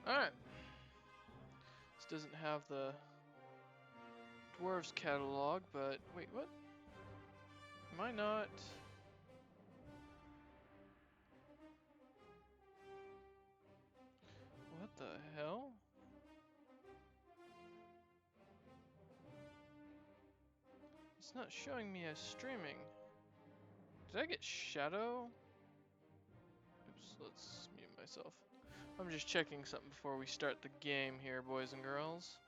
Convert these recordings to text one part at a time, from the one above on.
Alright. This doesn't have the Dwarves catalog, but wait, what? Am I not? What the hell? It's not showing me as streaming. Did I get shadow? Oops, let's mute myself. I'm just checking something before we start the game here, boys and girls.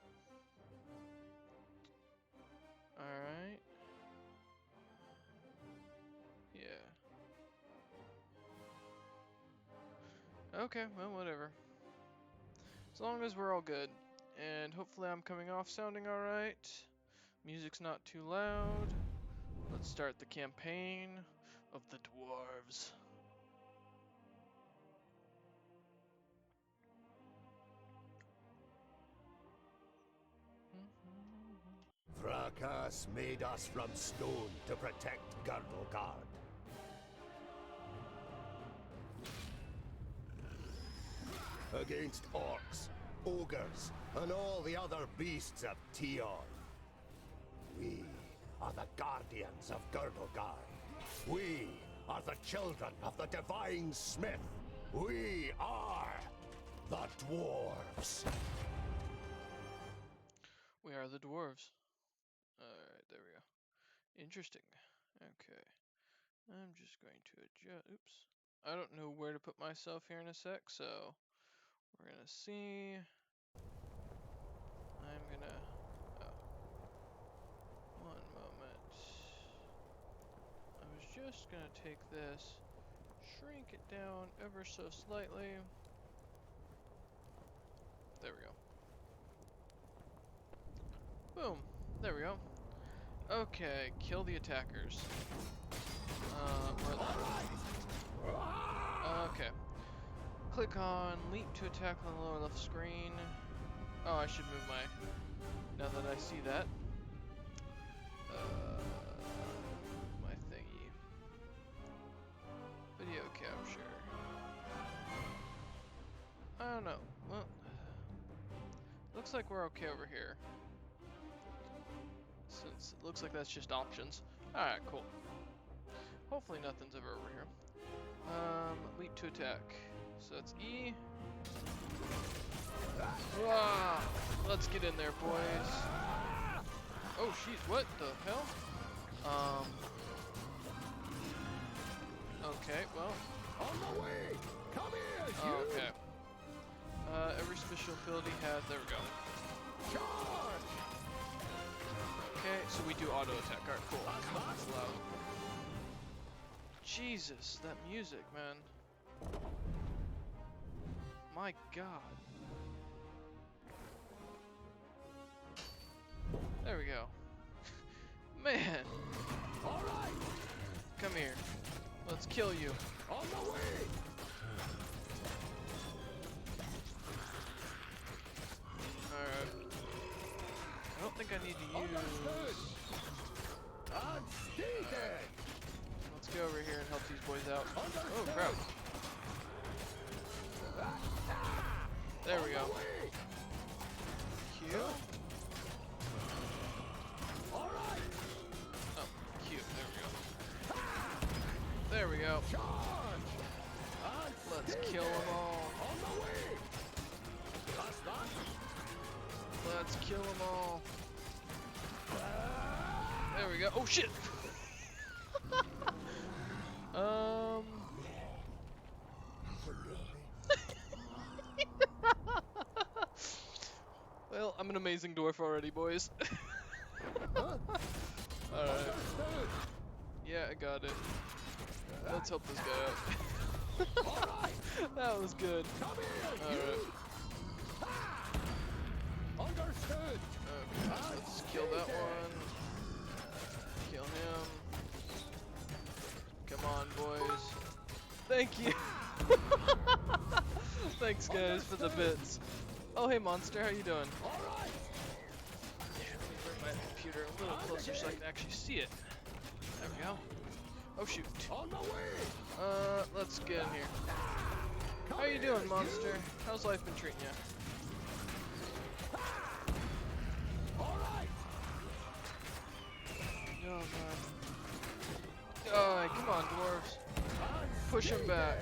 Alright. Yeah. Okay, well, whatever. As long as we're all good. And hopefully I'm coming off sounding alright. Music's not too loud. Let's start the campaign of the Dwarves. Thrakas made us from stone to protect Girdlegard. Against orcs, ogres, and all the other beasts of Tion. We are the guardians of Girdlegard. We are the children of the divine smith. We are the Dwarves. We are the Dwarves. Alright, there we go. Interesting. Okay. I'm just going to adjust. Oops. I don't know where to put myself here in a sec, so we're gonna see. I'm gonna. Oh. One moment. I was just gonna take this, shrink it down ever so slightly. There we go. Boom. There we go. Okay, kill the attackers. Okay. Click on leap to attack on the lower left screen. Oh, I should move my. Now that I see that. My thingy. Video capture. I don't know. Well, looks like we're okay over here. Since it looks like that's just options. Alright, cool. Hopefully nothing's ever over here. Leap to attack. So that's E. Ah, let's get in there, boys. Oh, jeez, what the hell? Okay, well. On the way! Come here, Oh, okay. Every special ability has. There we go. Charge! Okay, so we do auto attack. Alright, cool. God, that's loud. Jesus, that music, man. My God. There we go. Man. All right. Come here. Let's kill you. On the way. Alright. I don't think I need to use. Let's go over here and help these boys out. Oh crap. There we go. Q. Oh, Q. There we go. Let's kill them all. Let's kill them all. There we go. Oh shit. Well, I'm an amazing dwarf already, boys. Alright. Yeah, I got it. Let's help this guy out. That was good. Alright. Understood. Okay, let's kill that one. Kill him. Come on, boys. Thank you. Thanks, guys, for the bits. Oh, hey, monster, how you doing? Yeah, let me bring my computer a little closer so I can actually see it. There we go. Oh shoot. On the way. Let's get in here. How you doing, monster? How's life been treating you? Oh man. Come on, dwarves. Push him back.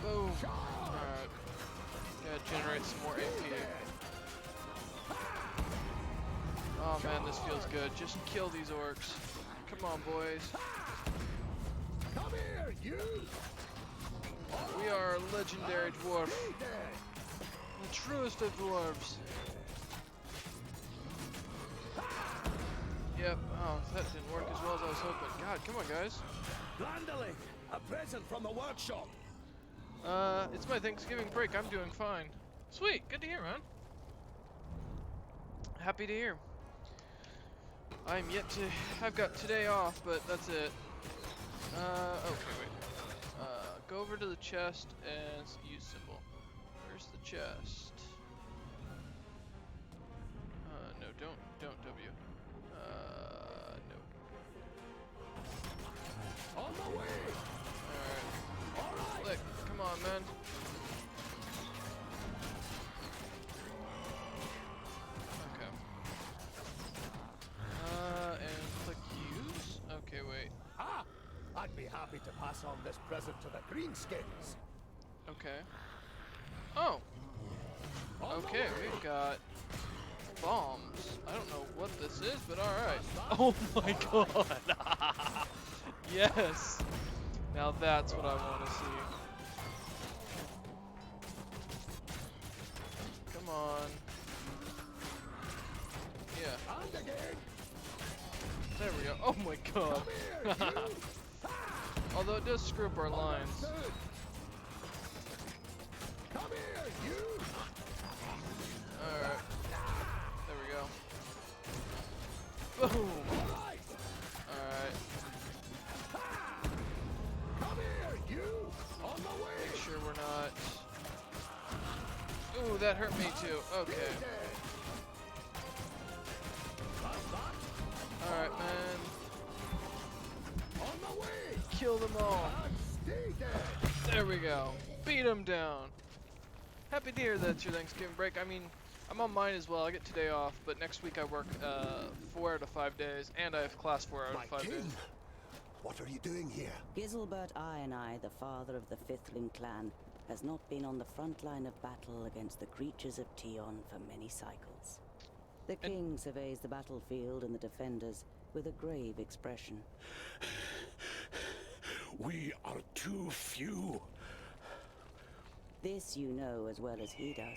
Boom. Alright. Gotta generate some more AP. Oh man, this feels good. Just kill these orcs. Come on, boys. Come here, you! We are a legendary dwarf. The truest of dwarves. Yep. Oh, that didn't work as well as I was hoping. God, come on, guys. Landling, a present from the workshop. It's my Thanksgiving break. I'm doing fine. Sweet. Good to hear, man. Happy to hear. I'm yet to... I've got today off, but that's it. Okay, wait. Go over to the chest and use symbol. Where's the chest? No, don't W. No. On the way! Alright. Click. Come on, man. Okay. And click use? Okay, wait. Ah! I'd be happy to pass on this present to the greenskins. Okay. Oh! Okay, we've got bombs. I don't know what this is, but alright. Oh my god! Yes! Now that's what I want to see. Come on. Yeah. And again! There we go. Oh my god. Come here, you! Although it does screw up our lines. Come here, you! Alright. There we go. Boom! Alright! Alright. Come here, you! On the way! Make sure we're not... Ooh, that hurt me too. Okay. Alright, man. On the way! Kill them all. And stay dead! There we go. Beat them down. Happy to hear that's your Thanksgiving break. I mean, I'm on mine as well. I get today off, but next week I work 4 out of 5 days, and I have class 4 out My of 5 king! days. What are you doing here? Giselbert Ionai, the father of the Fifthling clan, has not been on the front line of battle against the creatures of Tion for many cycles. The king surveys the battlefield and the defenders with a grave expression. We are too few. This you know as well as he does.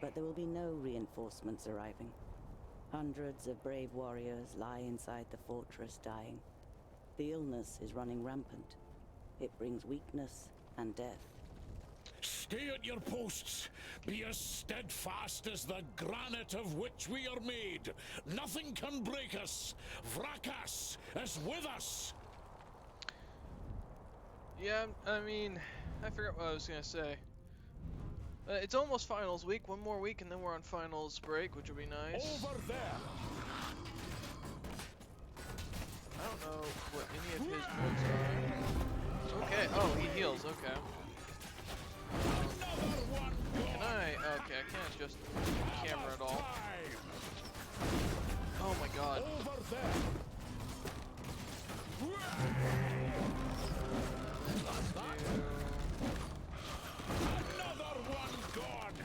But there will be no reinforcements arriving. Hundreds of brave warriors lie inside the fortress dying. The illness is running rampant. It brings weakness and death. Stay at your posts. Be as steadfast as the granite of which we are made. Nothing can break us. Vrakas is with us. Yeah, I mean, I forgot what I was gonna say. It's almost finals week. One more week, and then we're on finals break, which will be nice. Over there. I don't know what any of his moves are. Okay. Oh, he heals. Okay. Another one Can I? Okay, I can't adjust the camera at all. Oh my god. Over there. Another one gone.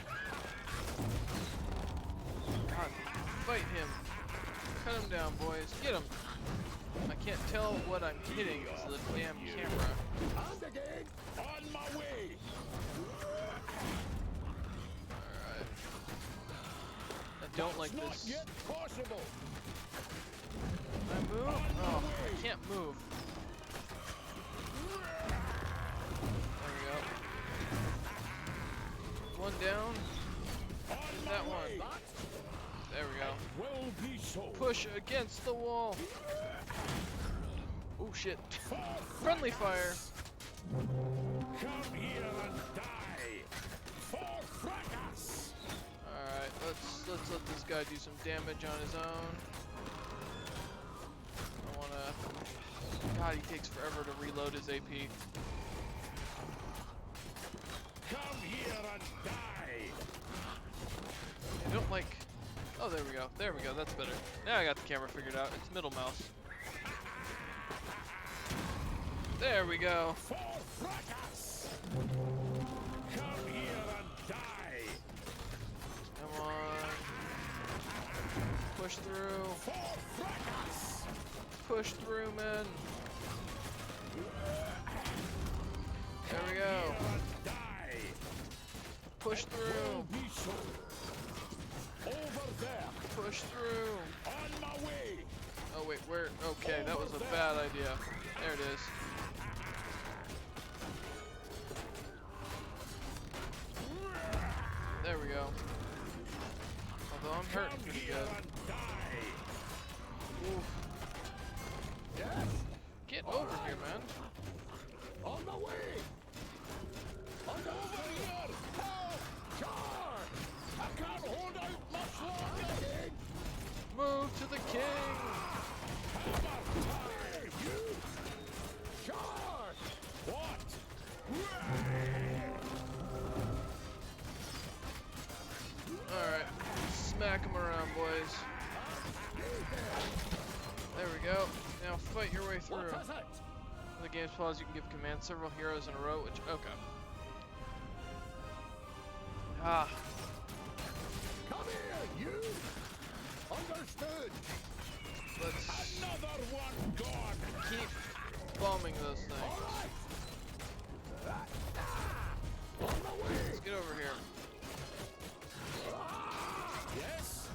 God, fight him. Cut him down, boys. Get him. I can't tell what I'm hitting because of the damn camera. And again! On my way. Alright. I don't like Not this. yet possible. Can I move? Oh, I can't move. There we go. One down. Where's that one? There we go. Will be so. Push against the wall. Oh shit. Friendly fire. Come here and die. For fracas. Alright, let's let this guy do some damage on his own. I God, he takes forever to reload his AP. Come here and die! I don't like... Oh, there we go. There we go. That's better. Now I got the camera figured out. It's middle mouse. There we go. For fracas! Come here and die! Come on. Push through. For fracas! Push through, man. There we go. Here and die! Push through. Be so. Over there! Push through. On my way! Oh, wait, where? Okay, that was a bad idea. There it is. There we go. Although I'm hurting Come pretty here good. and die! Oof. Yes? Get over here, man. On the way! Over here! Help! Charge! I can't hold out much longer! Move to the king. Hammer time! You! Charge! What? Alright. Smack him around, boys. There we go. Now fight your way through. What is it? When the game's paused, you can give command several heroes in a row, which... Okay. Ah. Come here, you! Understood! Let's Another one gone! keep bombing those things. On the way! Let's get over here. Yes?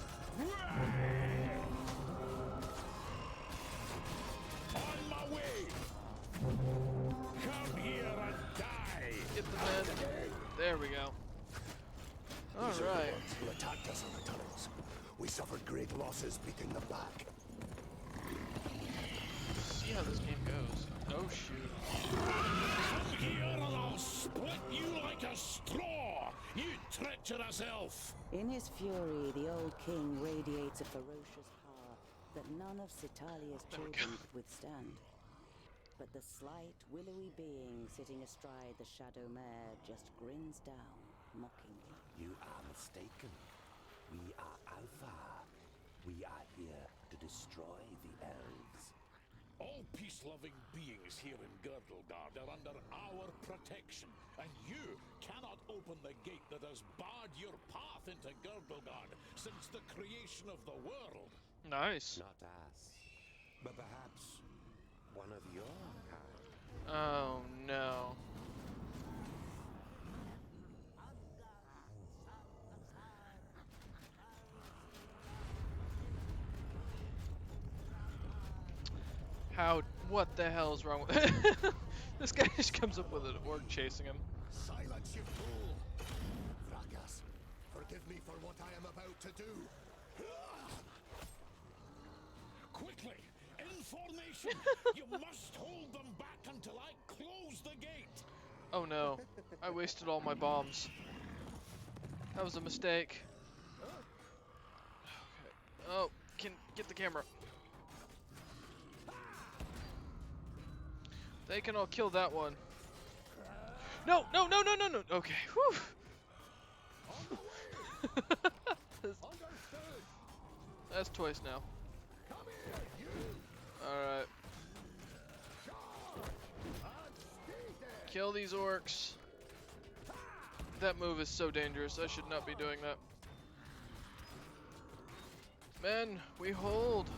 On my way! Come here and die! Get the men. There we go. Alright. Dwarves who attacked us in the tunnels. We suffered great losses beating them back. See how this game goes. Oh shoot. Come here and I'll split you like a straw! You treacherous elf! In his fury, the old king radiates a ferocious power that none of Citalia's There we children go. could withstand. But the slight, willowy being sitting astride the shadow mare just grins down, mockingly. You are mistaken. We are Alpha. We are here to destroy the elves. All peace-loving beings here in Girdlegard are under our protection, and you cannot open the gate that has barred your path into Girdlegard since the creation of the world. Nice. Not us, but perhaps one of your kind. Oh no. How? What the hell is wrong with this guy? Just comes up with an orc chasing him. Silence, you fool! Fracas, forgive me for what I am about to do. Quickly, in formation! You must hold them back until I close the gate! Oh no, I wasted all my bombs. That was a mistake. Okay. Oh, can get the camera. They can all kill that one. No, no, no, no, no, no. Okay. Whew. That's twice now. Alright. Kill these orcs. That move is so dangerous. I should not be doing that. Men, we hold.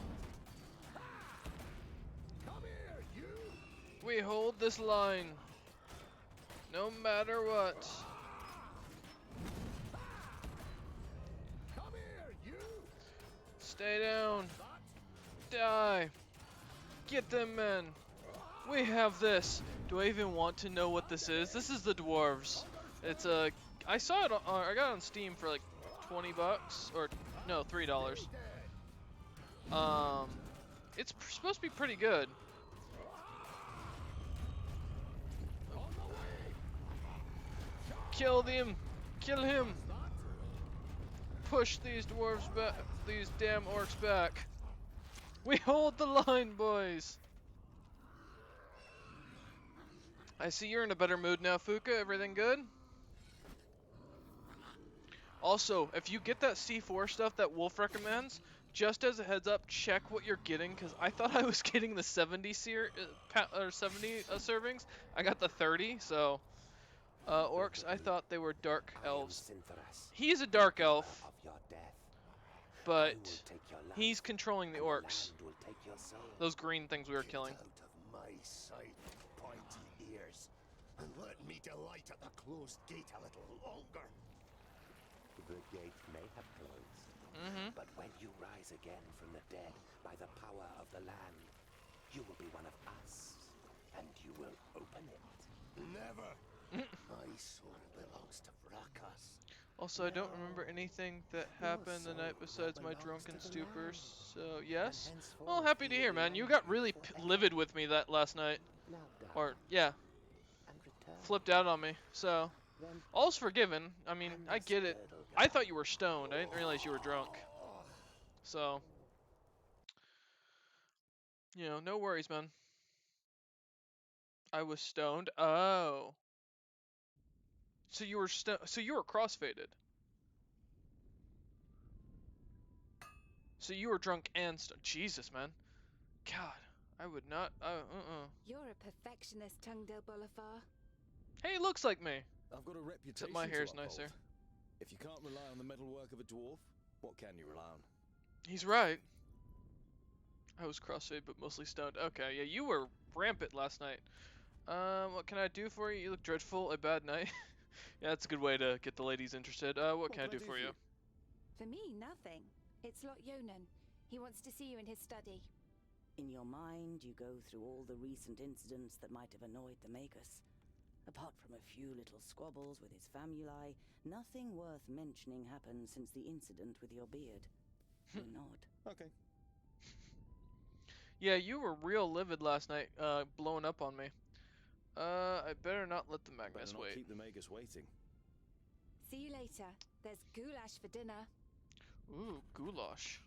We hold this line. No matter what. Stay down. Die. Get them, men. We have this. Do I even want to know what this is? This is the Dwarves. It's a... I saw it on... I got it on Steam for like 20 bucks. Or, no, $3. It's supposed to be pretty good. Kill them! Kill him! Push these dwarves back, these damn orcs back. We hold the line, boys! I see you're in a better mood now, Fuka. Everything good? Also, if you get that C4 stuff that Wolf recommends, just as a heads up, check what you're getting, because I thought I was getting the 70 or 70 servings. I got the 30, so orcs, I thought they were dark I am elves. Sinthras, He's a the dark giver elf, of your death. I will but take your life, he's controlling the and orcs. land will take your soul. Those green things we were Get killing. out of my sight, pointy ears, and let me delight at the closed gate a little longer. The gate may have closed, but when you rise again from the dead by the power of the land, you will be one of us, and you will open it. Never. My soul belongs to Vrakas. Also, I don't remember anything that happened the night besides my drunken stupors, so yes. Well, happy to hear, man. You got really livid with me that last night. Now die Or, yeah, and return. flipped out on me, so. Then All's forgiven. I mean, I get it. I thought you were stoned. I didn't realize you were drunk. So, you know, no worries, man. I was stoned. Oh. So you were so you were crossfaded. So you were drunk and stoned. Jesus, man. God, I would not. You're a perfectionist, Tungdil Bolafar. Hey, looks like me. I've got a reputation Except my hair's to uphold. nicer. If you can't rely on the metalwork of a dwarf, what can you rely on? He's right. I was crossfaded, but mostly stoned. Okay, yeah, you were rampant last night. What can I do for you? You look dreadful. A bad night. Yeah, that's a good way to get the ladies interested. What can I do for you? For me, nothing. It's Lot Yonan. He wants to see you in his study. In your mind, you go through all the recent incidents that might have annoyed the Magus. Apart from a few little squabbles with his famuli, nothing worth mentioning happened since the incident with your beard. You nod. Okay. Yeah, you were real livid last night, blowing up on me. I better not let the Magnus Better not wait. keep the Magus waiting. See you later. There's goulash for dinner. Ooh, goulash.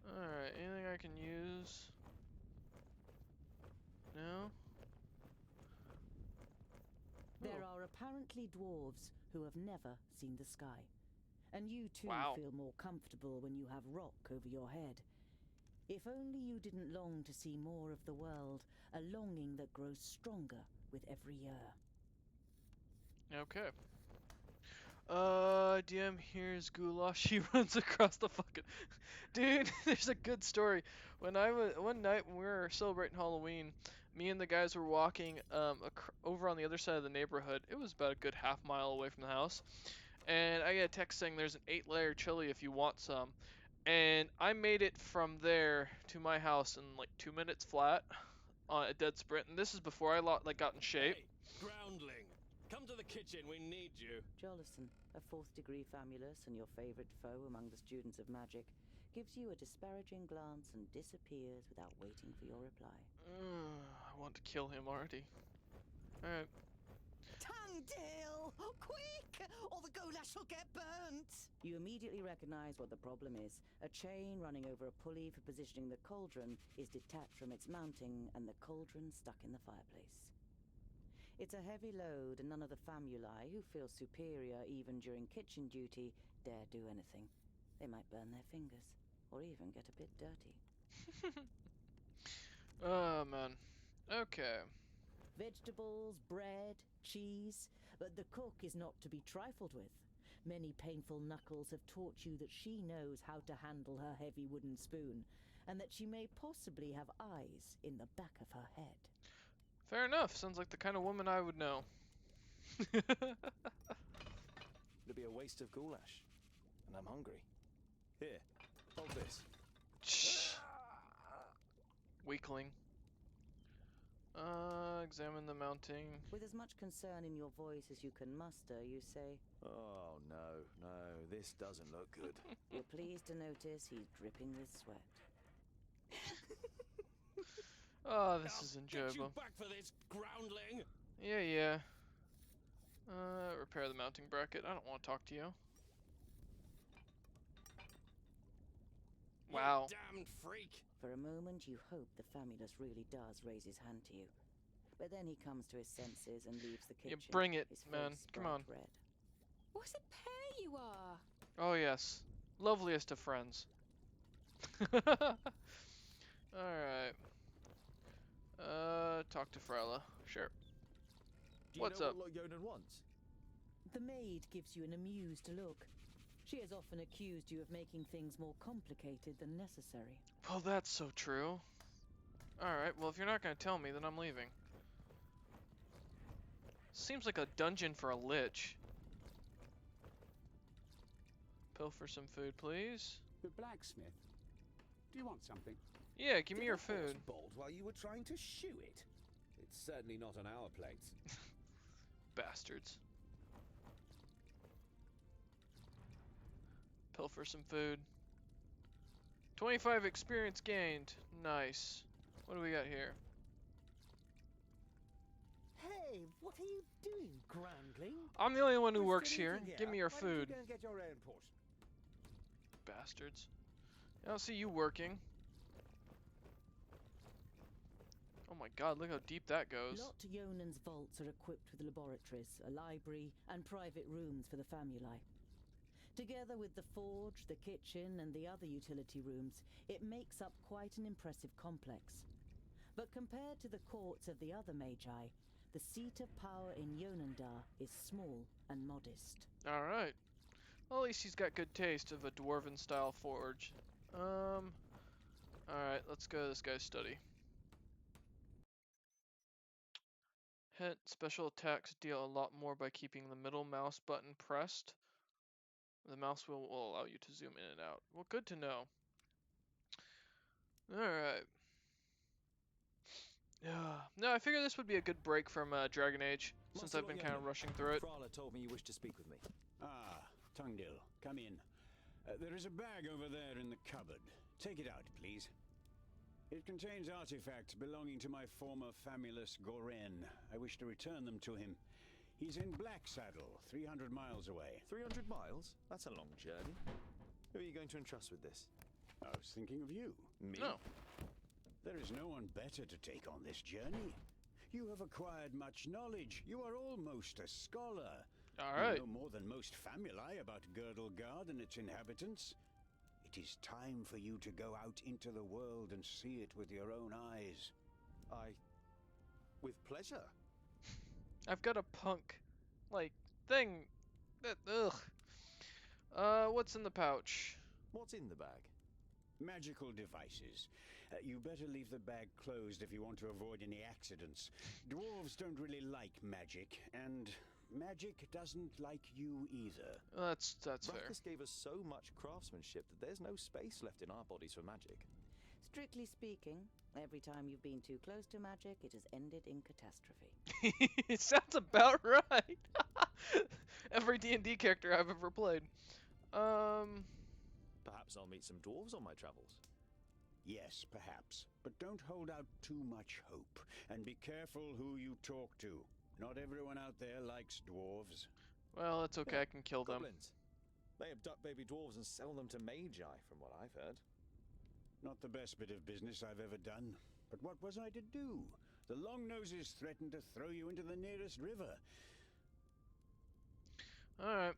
Alright, anything I can use? No? There Ooh. are apparently dwarves who have never seen the sky. And you too Wow. feel more comfortable when you have rock over your head. If only you didn't long to see more of the world, a longing that grows stronger with every year. Okay. DM, here's goulash. He runs across the fucking... Dude, there's a good story. One night when we were celebrating Halloween, me and the guys were walking over on the other side of the neighborhood. It was about a good half-mile away from the house. And I get a text saying there's an 8-layer chili if you want some. And I made it from there to my house in like 2 minutes flat on a dead sprint. And this is before I got in shape. Hey, groundling! Come to the kitchen, we need you. Jolison, a 4th degree famulus and your favorite foe among the students of magic, gives you a disparaging glance and disappears without waiting for your reply. I want to kill him already. Alright. Tungdil! Quick! Or the goulash will get burnt! You immediately recognize what the problem is. A chain running over a pulley for positioning the cauldron is detached from its mounting, and the cauldron stuck in the fireplace. It's a heavy load, and none of the famuli, who feel superior even during kitchen duty, dare do anything. They might burn their fingers, or even get a bit dirty. Oh, man. Okay. Vegetables, bread, cheese, but the cook is not to be trifled with. Many painful knuckles have taught you that she knows how to handle her heavy wooden spoon, and that she may possibly have eyes in the back of her head. Fair enough. Sounds like the kind of woman I would know. It'd be a waste of goulash. And I'm hungry. Here, hold this. Shh. Weakling. Examine the mounting. With as much concern in your voice as you can muster, you say, Oh, no, this doesn't look good. you're pleased to notice he's dripping with sweat. Oh, this is Get enjoyable. you back for this, groundling! Yeah. Repair the mounting bracket. I don't want to talk to you. Wow. You damned freak! For a moment, you hope the famulus really does raise his hand to you. But then he comes to his senses and leaves the Yeah, kitchen. bring it, his man. face Come bright on. red. What a pair you are! Oh, yes. Loveliest of friends. Alright. Talk to Frella. Sure. Do you What's know up? what Lord Yonan wants? The maid gives you an amused look. She has often accused you of making things more complicated than necessary. Well, that's so true. Alright, well, if you're not gonna tell me, then I'm leaving. Seems like a dungeon for a lich. Pilfer some food, please. The blacksmith. Do you want something? Yeah, give me Did your the horse food. bolt while you were trying to shoe it? It's certainly not on our plates. Bastards. Pilfer some food. 25 experience gained. Nice. What do we got here? Hey, what are you doing, Groundling? I'm the only one who We're works still here. eating Give me your Why don't you food. go and get your own portion? Bastards. I don't see you working. Oh my god, look how deep that goes. Lot Yonan's vaults are equipped with laboratories, a library, and private rooms for the famuli. Together with the forge, the kitchen, and the other utility rooms, it makes up quite an impressive complex. But compared to the courts of the other magi, the seat of power in Yonandar is small and modest. Alright. Well, at least he's got good taste of a dwarven style forge. Alright, let's go to this guy's study. Hit special attacks deal a lot more by keeping the middle mouse button pressed. The mouse wheel will allow you to zoom in and out. Well, good to know. Alright. No, I figured this would be a good break from Dragon Age, since Master I've been kind of rushing through it. Frala told me you wished to speak with me. Ah, Tungdil, come in. There is a bag over there in the cupboard. Take it out, please. It contains artifacts belonging to my former famulus Goren. I wish to return them to him. He's in Black Saddle, 300 miles away. 300 miles? That's a long journey. Who are you going to entrust with this? I was thinking of you. Me? No. There is no one better to take on this journey. You have acquired much knowledge. You are almost a scholar. Alright. You know more than most famuli about Girdlegard and its inhabitants. It is time for you to go out into the world and see it with your own eyes. With pleasure. I've got a punk, like, thing. That, ugh. What's in the pouch? What's in the bag? Magical devices. You better leave the bag closed if you want to avoid any accidents. Dwarves don't really like magic, and magic doesn't like you either. That's fair. Marcus gave us so much craftsmanship that there's no space left in our bodies for magic. Strictly speaking, every time you've been too close to magic, it has ended in catastrophe. It sounds about right. Every D&D character I've ever played. Perhaps I'll meet some dwarves on my travels. Yes, perhaps. But don't hold out too much hope. And be careful who you talk to. Not everyone out there likes dwarves. Well, it's okay, I can kill them. Goblins. They abduct baby dwarves and sell them to magi, from what I've heard. Not the best bit of business I've ever done. But what was I to do? The Longnoses threatened to throw you into the nearest river. Alright.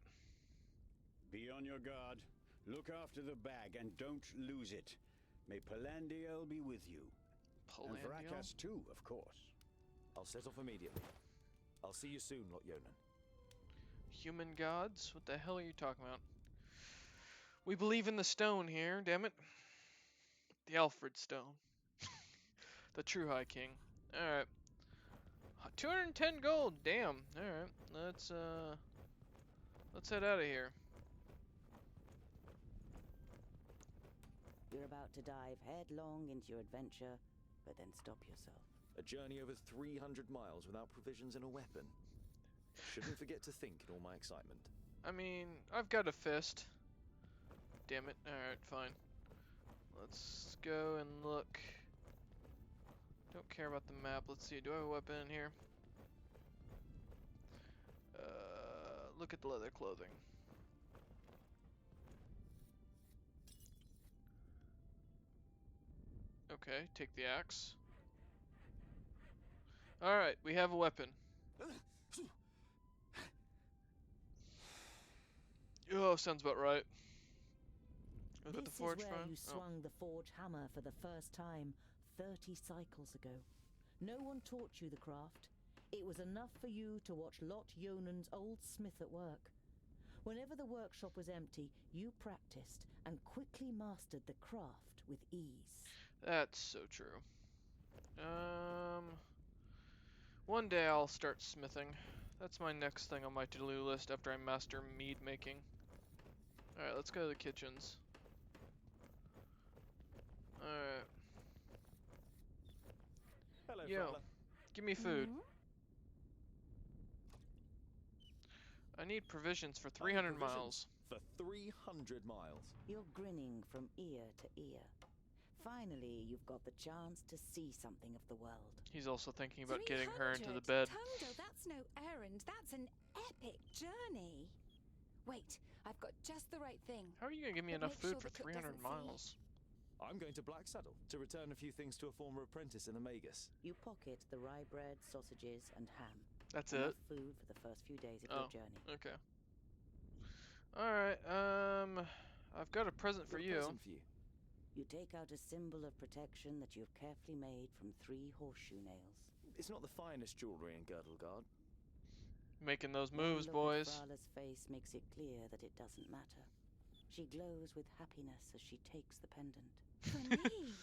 Be on your guard. Look after the bag and don't lose it. May Palandiel be with you. And Vrakas too, of course. I'll set off immediately. I'll see you soon, Lot Yonan. Human gods? What the hell are you talking about? We believe in the stone here, damn it. The Alfred stone. The true High King. Alright. 210 gold, damn. Alright, let's head out of here. You're about to dive headlong into your adventure, but then stop yourself. A journey over 300 miles without provisions and a weapon. Shouldn't forget to think in all my excitement. I mean, I've got a fist. Damn it. Alright, fine. Let's go and look. Don't care about the map. Let's see. Do I have a weapon in here? Look at the leather clothing. Okay, take the axe. Alright, we have a weapon. Oh, sounds about right. Look at the This forge is where front. you swung the forge hammer for the first time 30 cycles ago. No one taught you the craft. It was enough for you to watch Lot Yonan's old smith at work. Whenever the workshop was empty, you practiced and quickly mastered the craft with ease. That's so true. One day I'll start smithing. That's my next thing on my to-do list after I master mead making. Alright, let's go to the kitchens. Alright. Hello, Yo, Frala. give me food. Hmm? I need provisions for I need 300 provisions miles. For 300 miles. You're grinning from ear to ear. Finally, you've got the chance to see something of the world. He's also thinking about getting her into the bed. Tungdil, that's no errand. That's an epic journey. Wait, I've got just the right thing. How are you gonna give me But enough make food sure for the cook 300 doesn't see. miles? I'm going to Blacksaddle to return a few things to a former apprentice in Amagus. You pocket the rye bread, sausages, and ham. That's Enough it? food for the first few days of Oh, your journey. okay. Alright, I've got a present for Got a you. present for you. You take out a symbol of protection that you've carefully made from 3 horseshoe nails. It's not the finest jewellery in Girdlegard. Making those One moves, look boys. at Frala's face makes it clear that it doesn't matter. She glows with happiness as she takes the pendant. For me?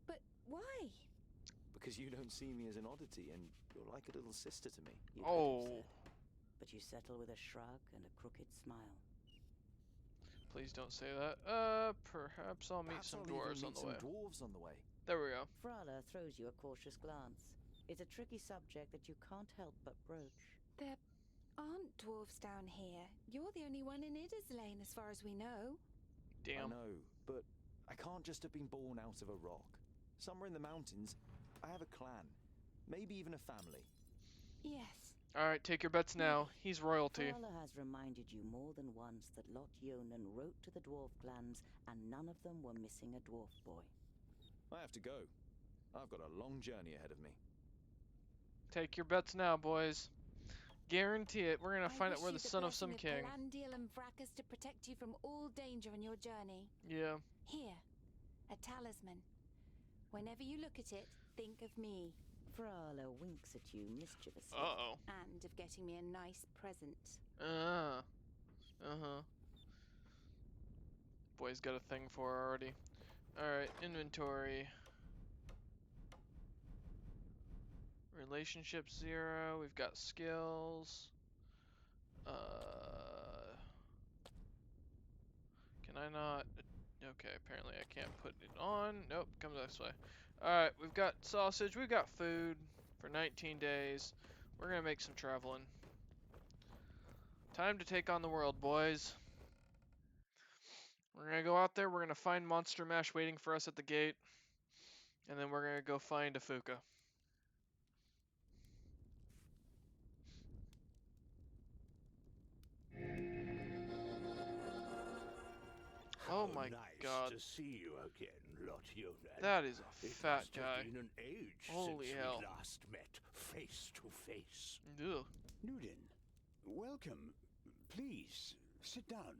But why? Because you don't see me as an oddity, and you're like a little sister to me. You could have Oh. said, but you settle with a shrug and a crooked smile. Please don't say that. Perhaps I'll meet Perhaps some I'll dwarves even on meet the way. some dwarves on the way. There we go. Frala throws you a cautious glance. It's a tricky subject that you can't help but broach. There aren't dwarves down here. You're the only one in Idaslane as far as we know. I Damn. know, but I can't just have been born out of a rock. Somewhere in the mountains, I have a clan. Maybe even a family. Yes. Alright, take your bets now. He's royalty. Frala has reminded you more than once that Lot Yonan wrote to the dwarf clans and none of them were missing a dwarf boy. I have to go. I've got a long journey ahead of me. Take your bets now, boys. Guarantee it. We're gonna find out where the son of some king. Palandial and Vracus to protect you from all danger in your journey. Yeah. Here, a talisman. Whenever you look at it, think of me. Frala winks at you mischievously. Uh-oh. And of getting me a nice present. Uh-huh. Boy's got a thing for her already. Alright, inventory. Relationship 0. We've got skills. Can I not? Okay, apparently I can't put it on. Nope, comes this way. Alright, we've got sausage. We've got food for 19 days. We're gonna make some traveling. Time to take on the world, boys. We're gonna go out there. We're gonna find Monster Mash waiting for us at the gate. And then we're gonna go find Afuka. Oh my god. To see you again, Lot Yonan. That is a fat It must have guy. been an age Holy since hell. we last met face to face. Ugh. Nudin, welcome. Please, sit down.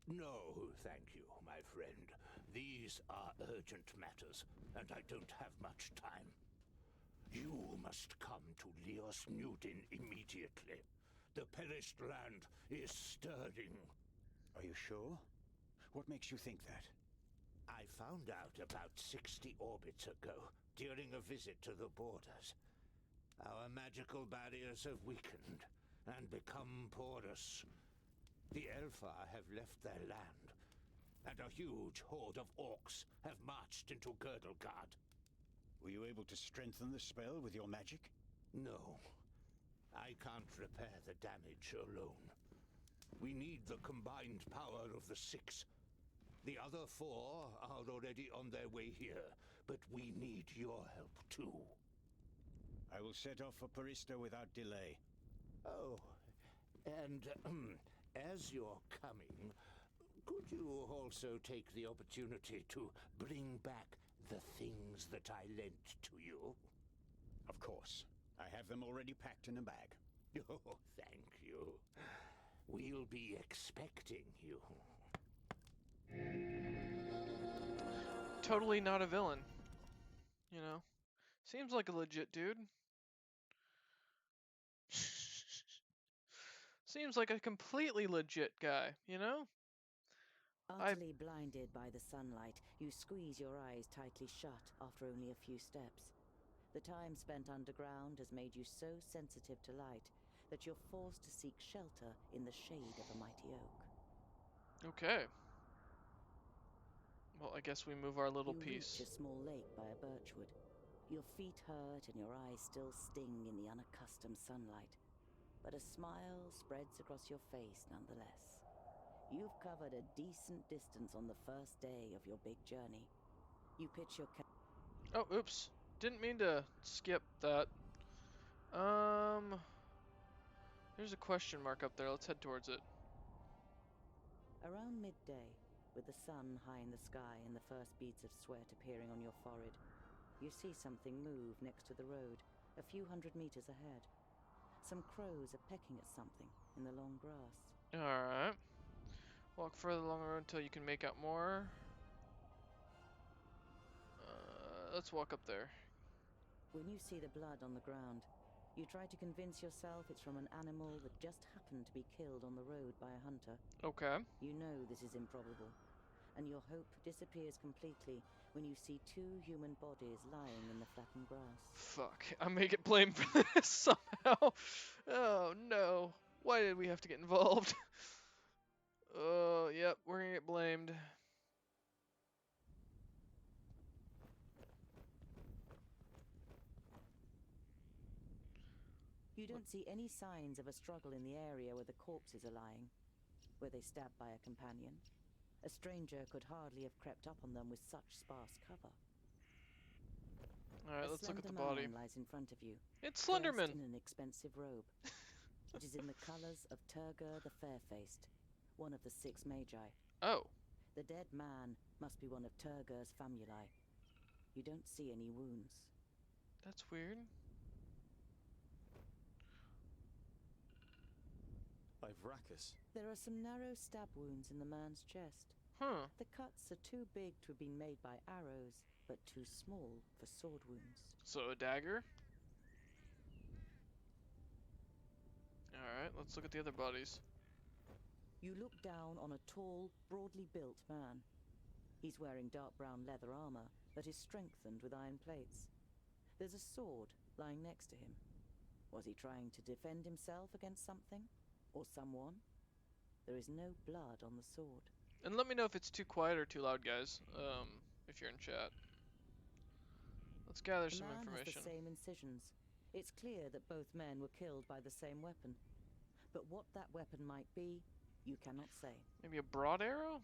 No, thank you, my friend. These are urgent matters, and I don't have much time. You must come to Leos Nudin immediately. The perished land is stirring. Are you sure? What makes you think that? I found out about 60 orbits ago, during a visit to the borders. Our magical barriers have weakened and become porous. The Elfar have left their land, and a huge horde of orcs have marched into Girdlegard. Were you able to strengthen the spell with your magic? No, I can't repair the damage alone. We need the combined power of the 6. The other 4 are already on their way here, but we need your help too. I will set off for Parista without delay. Oh, and as you're coming, could you also take the opportunity to bring back the things that I lent to you? Of course. I have them already packed in a bag. Oh, thank you. We'll be expecting you. Totally not a villain. You know? Seems like a legit dude. Seems like a completely legit guy, you know? Utterly blinded by the sunlight, you squeeze your eyes tightly shut after only a few steps. The time spent underground has made you so sensitive to light that you're forced to seek shelter in the shade of a mighty oak. Okay. Well, I guess we move our little You reach piece. a small lake by a birchwood. Your feet hurt and your eyes still sting in the unaccustomed sunlight, but a smile spreads across your face nonetheless. You've covered a decent distance on the first day of your big journey. You pitch your Oh, oops. Didn't mean to skip that. There's a question mark up there. Let's head towards it. Around midday, with the sun high in the sky and the first beads of sweat appearing on your forehead, you see something move next to the road, a few hundred meters ahead. Some crows are pecking at something in the long grass. Alright. Walk further along the road until you can make out more. Let's walk up there. When you see the blood on the ground, you try to convince yourself it's from an animal that just happened to be killed on the road by a hunter. Okay. You know this is improbable, and your hope disappears completely when you see two human bodies lying in the flattened grass. Fuck. I may get blamed for this somehow. Oh no. Why did we have to get involved? Oh, yep, we're gonna get blamed. You don't see any signs of a struggle in the area where the corpses are lying. Were they stabbed by a companion? A stranger could hardly have crept up on them with such sparse cover. Alright, let's look at the body. A slender man lies in front of you. It's Dressed Slenderman! in an expensive robe. It is in the colors of Turgur the Fair-Faced, one of the 6 magi. Oh. The dead man must be one of Turgur's famuli. You don't see any wounds. That's weird. Ivrakus. There are some narrow stab wounds in the man's chest. Huh. The cuts are too big to have been made by arrows, but too small for sword wounds. So a dagger? Alright, let's look at the other bodies. You look down on a tall, broadly built man. He's wearing dark brown leather armor that is strengthened with iron plates. There's a sword lying next to him. Was he trying to defend himself against something? Or someone? There is no blood on the sword. And let me know if it's too quiet or too loud, guys. If you're in chat. Let's gather some information. The man has the same incisions. It's clear that both men were killed by the same weapon. But what that weapon might be, you cannot say. Maybe a broad arrow?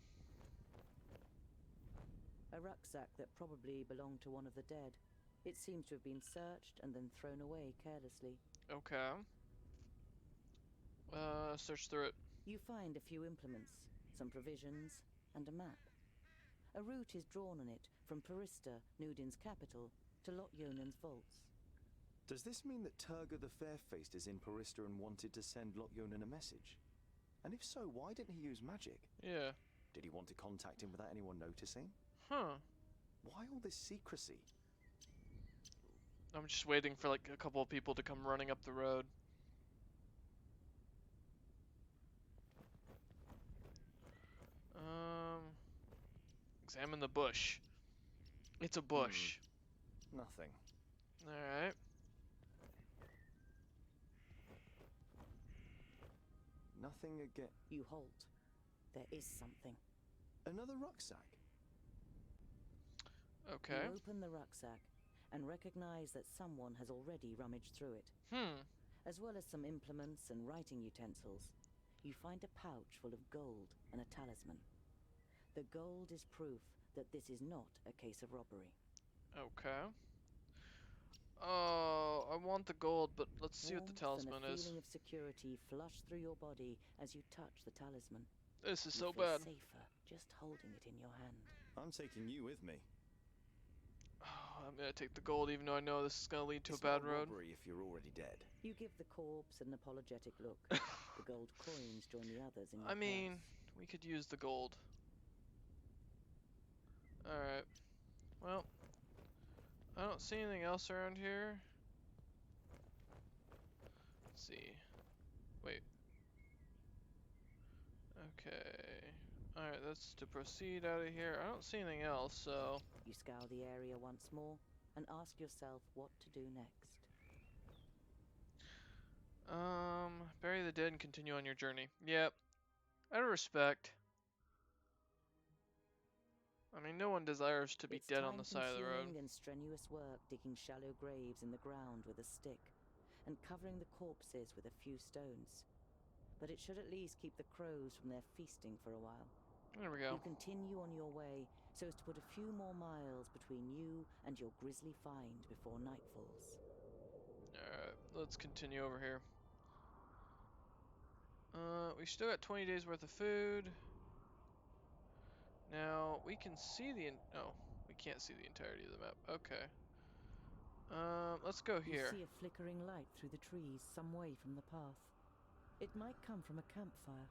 A rucksack that probably belonged to one of the dead. It seems to have been searched and then thrown away carelessly. Okay. Search through it. You find a few implements, some provisions, and a map. A route is drawn on it from Parista, Nudin's capital, to Lotyonen's vaults. Does this mean that Turgur the Fair-Faced is in Parista and wanted to send Lotyonen a message? And if so, why didn't he use magic? Yeah. Did he want to contact him without anyone noticing? Huh. Why all this secrecy? I'm just waiting for like a couple of people to come running up the road. Examine the bush. It's a bush. Nothing. Alright. Nothing again. You halt. There is something. Another rucksack. Okay. You open the rucksack and recognize that someone has already rummaged through it. As well as some implements and writing utensils, you find a pouch full of gold and a talisman. The gold is proof that this is not a case of robbery. Okay. Oh, I want the gold, but let's see what the talisman and a is. feeling of security flush through your body as you touch the talisman. This is you so feel bad. safer just holding it in your hand. I'm taking you with me. Oh, I'm gonna take the gold, even though I know this is gonna lead to It's a bad not a road. robbery if you're already dead. You give the corpse an apologetic look. The gold coins join the others in your I mean, purse. we could use the gold. Alright. Well, I don't see anything else around here. Let's see. Wait. Okay. Alright, that's to proceed out of here. I don't see anything else, so... You scour the area once more and ask yourself what to do next. Bury the dead and continue on your journey. Yep. Out of respect. I mean, no one desires to be It's dead on the side of the road. time-consuming and strenuous work digging shallow graves in the ground with a stick and covering the corpses with a few stones. But it should at least keep the crows from their feasting for a while. There we go. You continue on your way so as to put a few more miles between you and your grisly find before night falls. Alright, let's continue over here. We still got 20 days worth of food. Now, we can see oh, we can't see the entirety of the map. Okay. Let's go here. You see a flickering light through the trees some way from the path. It might come from a campfire.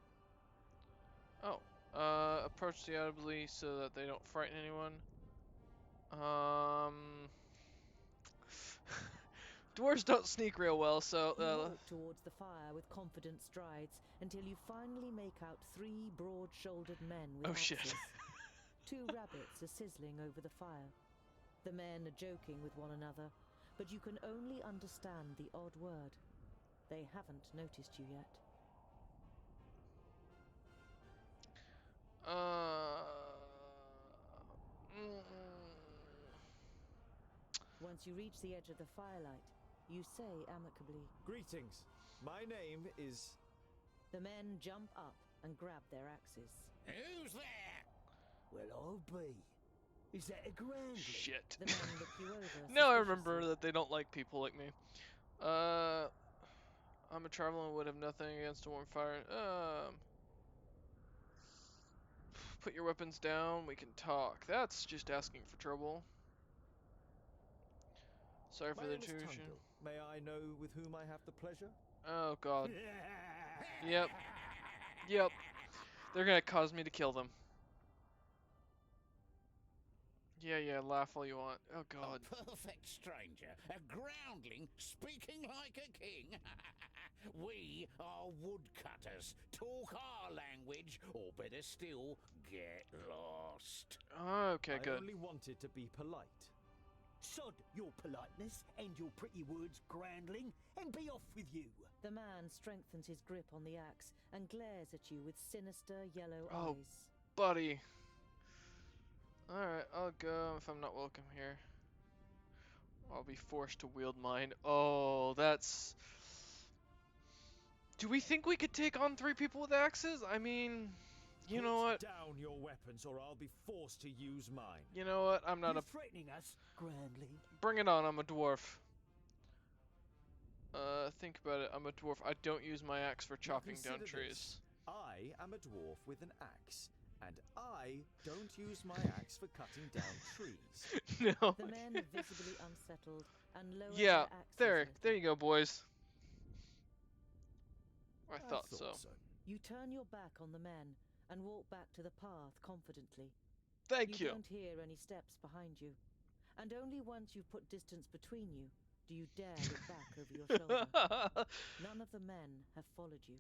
Oh. Approach the audibly so that they don't frighten anyone. Dwarves don't sneak real well, so... You walk towards the fire with confident strides until you finally make out 3 broad-shouldered men with Oh, axes. shit. 2 rabbits are sizzling over the fire. The men are joking with one another, but you can only understand the odd word. They haven't noticed you yet. Once you reach the edge of the firelight, you say amicably, Greetings. My name is... The men jump up and grab their axes. Who's there? Well, I'll be. Is that a groundling? Shit. The men look you over. Now I remember that they don't like people like me. I'm a traveler and would have nothing against a warm fire. Put your weapons down, we can talk. That's just asking for trouble. Sorry for the intrusion. May I know with whom I have the pleasure? Oh god. Yep. Yep. They're gonna cause me to kill them. Yeah, laugh all you want. Oh god. A perfect stranger, a groundling speaking like a king. We are woodcutters. Talk our language, or better still, get lost. Okay, good. I only wanted to be polite. Sod your politeness and your pretty words, groundling, and be off with you. The man strengthens his grip on the axe and glares at you with sinister yellow Oh, eyes. buddy. Alright, I'll go if I'm not welcome here. I'll be forced to wield mine. Oh, that's... Do we think we could take on 3 people with axes? I mean, you know what? Put down your weapons or I'll be forced to use mine. You know what? I'm not You're threatening us, groundling. Bring it on, I'm a dwarf. Think about it, I'm a dwarf. I don't use my axe for chopping down Consider trees. this. I am a dwarf with an axe, and I don't use my axe for cutting down trees. No. The men are visibly unsettled and lower Yeah, their axes. there you go, boys. I thought so. You turn your back on the men and walk back to the path confidently. Thank You you. don't hear any steps behind you, and only once you've put distance between you do you dare look back over your shoulder. None of the men have followed you.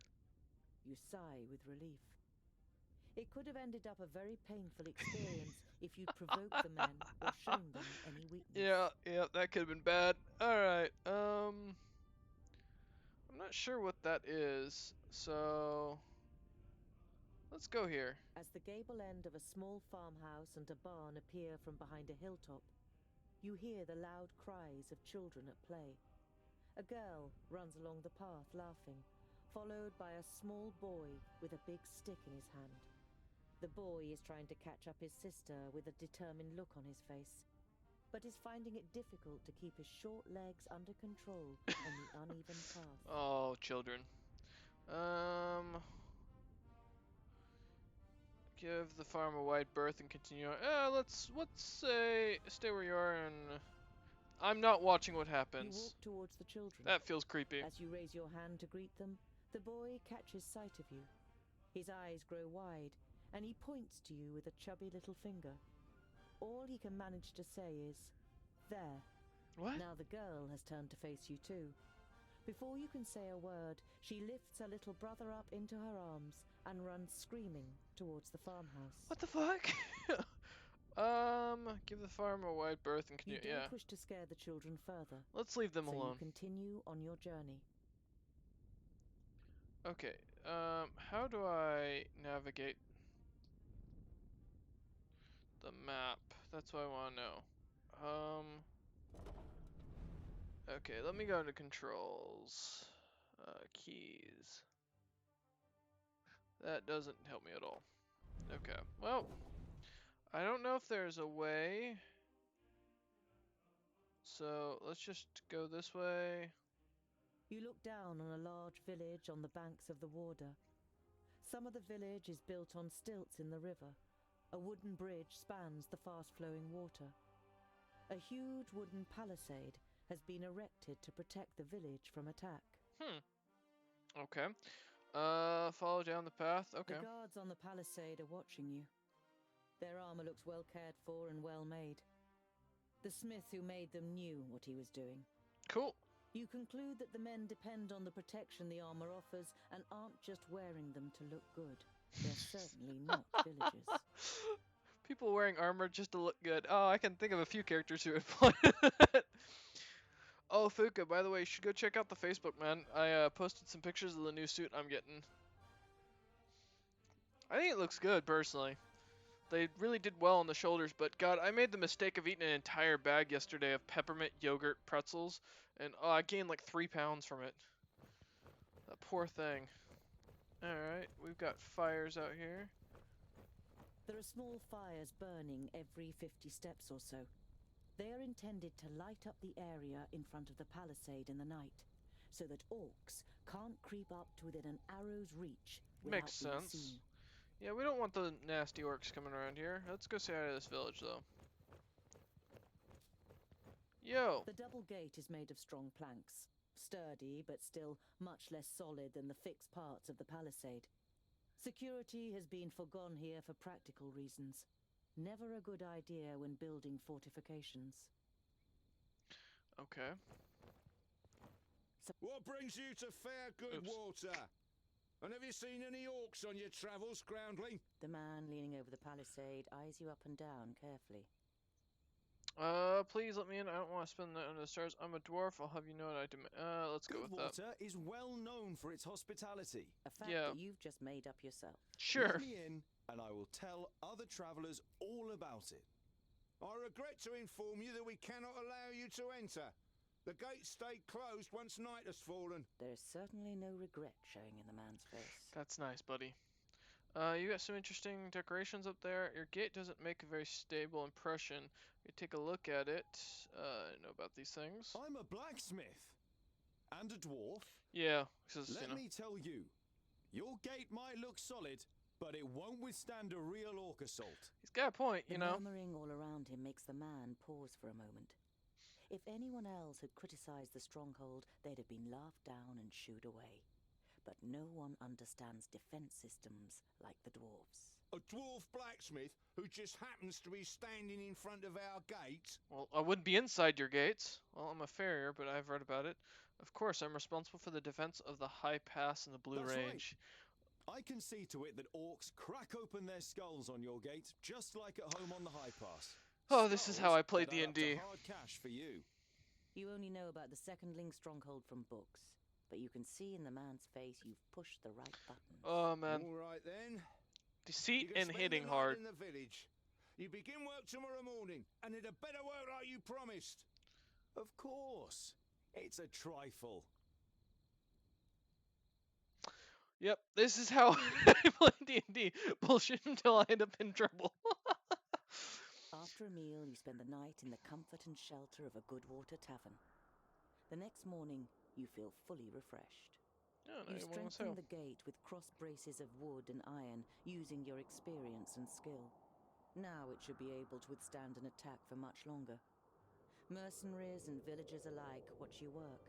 You sigh with relief. It could have ended up a very painful experience if you'd provoked the men or shown them any weakness. Yeah, that could have been bad. Alright, I'm not sure what that is, so let's go here. As the gable end of a small farmhouse and a barn appear from behind a hilltop, you hear the loud cries of children at play. A girl runs along the path laughing, followed by a small boy with a big stick in his hand. The boy is trying to catch up his sister with a determined look on his face, but is finding it difficult to keep his short legs under control on the uneven path. Oh, children. Give the farm a wide berth and continue on. Let's stay where you are and I'm not watching what You happens. walk towards the children. That feels creepy. As you raise your hand to greet them, the boy catches sight of you. His eyes grow wide, and he points to you with a chubby little finger. All he can manage to say is, "There." What? Now the girl has turned to face you too. Before you can say a word, she lifts her little brother up into her arms and runs screaming towards the farmhouse. What the fuck? Give the farm a wide berth and You continue. don't Yeah. wish to scare the children further, Let's leave them so alone. you continue on your journey. Okay. How do I navigate the map? That's what I want to know. Okay, let me go to controls. Keys. That doesn't help me at all. Okay, well, I don't know if there's a way. So let's just go this way. You look down on a large village on the banks of the Warder. Some of the village is built on stilts in the river. A wooden bridge spans the fast-flowing water. A huge wooden palisade has been erected to protect the village from attack. Okay. Follow down the path. Okay. The guards on the palisade are watching you. Their armor looks well cared for and well made. The smith who made them knew what he was doing. Cool. You conclude that the men depend on the protection the armor offers and aren't just wearing them to look good. They're certainly not villagers. People wearing armor just to look good. Oh, I can think of a few characters who would play that. Oh, Fuka, by the way, you should go check out the Facebook, man. I posted some pictures of the new suit I'm getting. I think it looks good, personally. They really did well on the shoulders, but God, I made the mistake of eating an entire bag yesterday of peppermint yogurt pretzels, and I gained like 3 pounds from it. That poor thing. Alright, we've got fires out here. There are small fires burning every 50 steps or so. They are intended to light up the area in front of the palisade in the night, so that orcs can't creep up to within an arrow's reach without Makes being sense. seen. Yeah, we don't want the nasty orcs coming around here. Let's go say hi to this village, though. Yo! The double gate is made of strong planks, sturdy but still much less solid than the fixed parts of the palisade. Security has been forgone here for practical reasons. Never a good idea when building fortifications. Okay. What brings you to fair good Oops. water? And have you seen any orcs on your travels, Groundling? The man leaning over the palisade eyes you up and down carefully. Please let me in. I don't want to spend the night under the stars. I'm a dwarf. I'll have you know what I demand. Let's go with that. Goodwater is well known for its hospitality. A fact Yeah. that you've just made up yourself. Sure. Let me in, and I will tell other travelers all about it. I regret to inform you that we cannot allow you to enter. The gates stayed closed once night has fallen. There is certainly no regret showing in the man's face. That's nice, buddy. You got some interesting decorations up there. Your gate doesn't make a very stable impression. You take a look at it. I know about these things. I'm a blacksmith and a dwarf. Yeah, because you Let know. me tell you, your gate might look solid, but it won't withstand a real orc assault. He's got a point, The you know. murmuring all around him makes the man pause for a moment. If anyone else had criticized the stronghold, they'd have been laughed down and shooed away. But no one understands defense systems like the dwarves. A dwarf blacksmith who just happens to be standing in front of our gate. Well, I wouldn't be inside your gates. Well, I'm a farrier, but I've read about it. Of course, I'm responsible for the defense of the High Pass and the Blue That's right. Range. I can see to it that orcs crack open their skulls on your gate, just like at home on the High Pass. Oh, this is how I played that add up to D&D. hard cash for you. You only know about the secondling stronghold from books, but you can see in the man's face you've pushed the right buttons. Oh, man. All right then. Deceit You can and spend hitting the night hard. in the village. You begin work tomorrow morning, and it had better work like you promised. Of course. It's a trifle. Yep, this is how I play D&D. Bullshit until I end up in trouble. After a meal, you spend the night in the comfort and shelter of a Goodwater tavern. The next morning, you feel fully refreshed. Oh, no, You you want to strengthen the gate with cross braces of wood and iron, using your experience and skill. Now it should be able to withstand an attack for much longer. Mercenaries and villagers alike watch you work,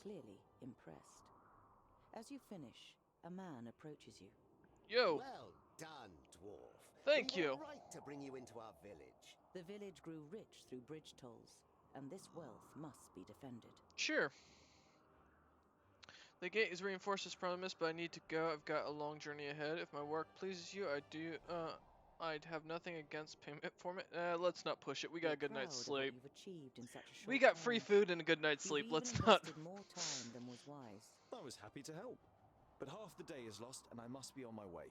clearly impressed. As you finish, a man approaches you. Yo! Well done, dwarf. Thank We you. were right to bring you into our village. The village grew rich through bridge tolls, and this wealth must be defended. Sure. The gate is reinforced as promised, but I need to go. I've got a long journey ahead. If my work pleases you, I'd have nothing against payment for it. Let's not push it. We got You're a good proud night's of what sleep. you've achieved in such a short We got time. free food and a good night's sleep. You've Let's even not. invested more time than was wise. I was happy to help, but half the day is lost and I must be on my way.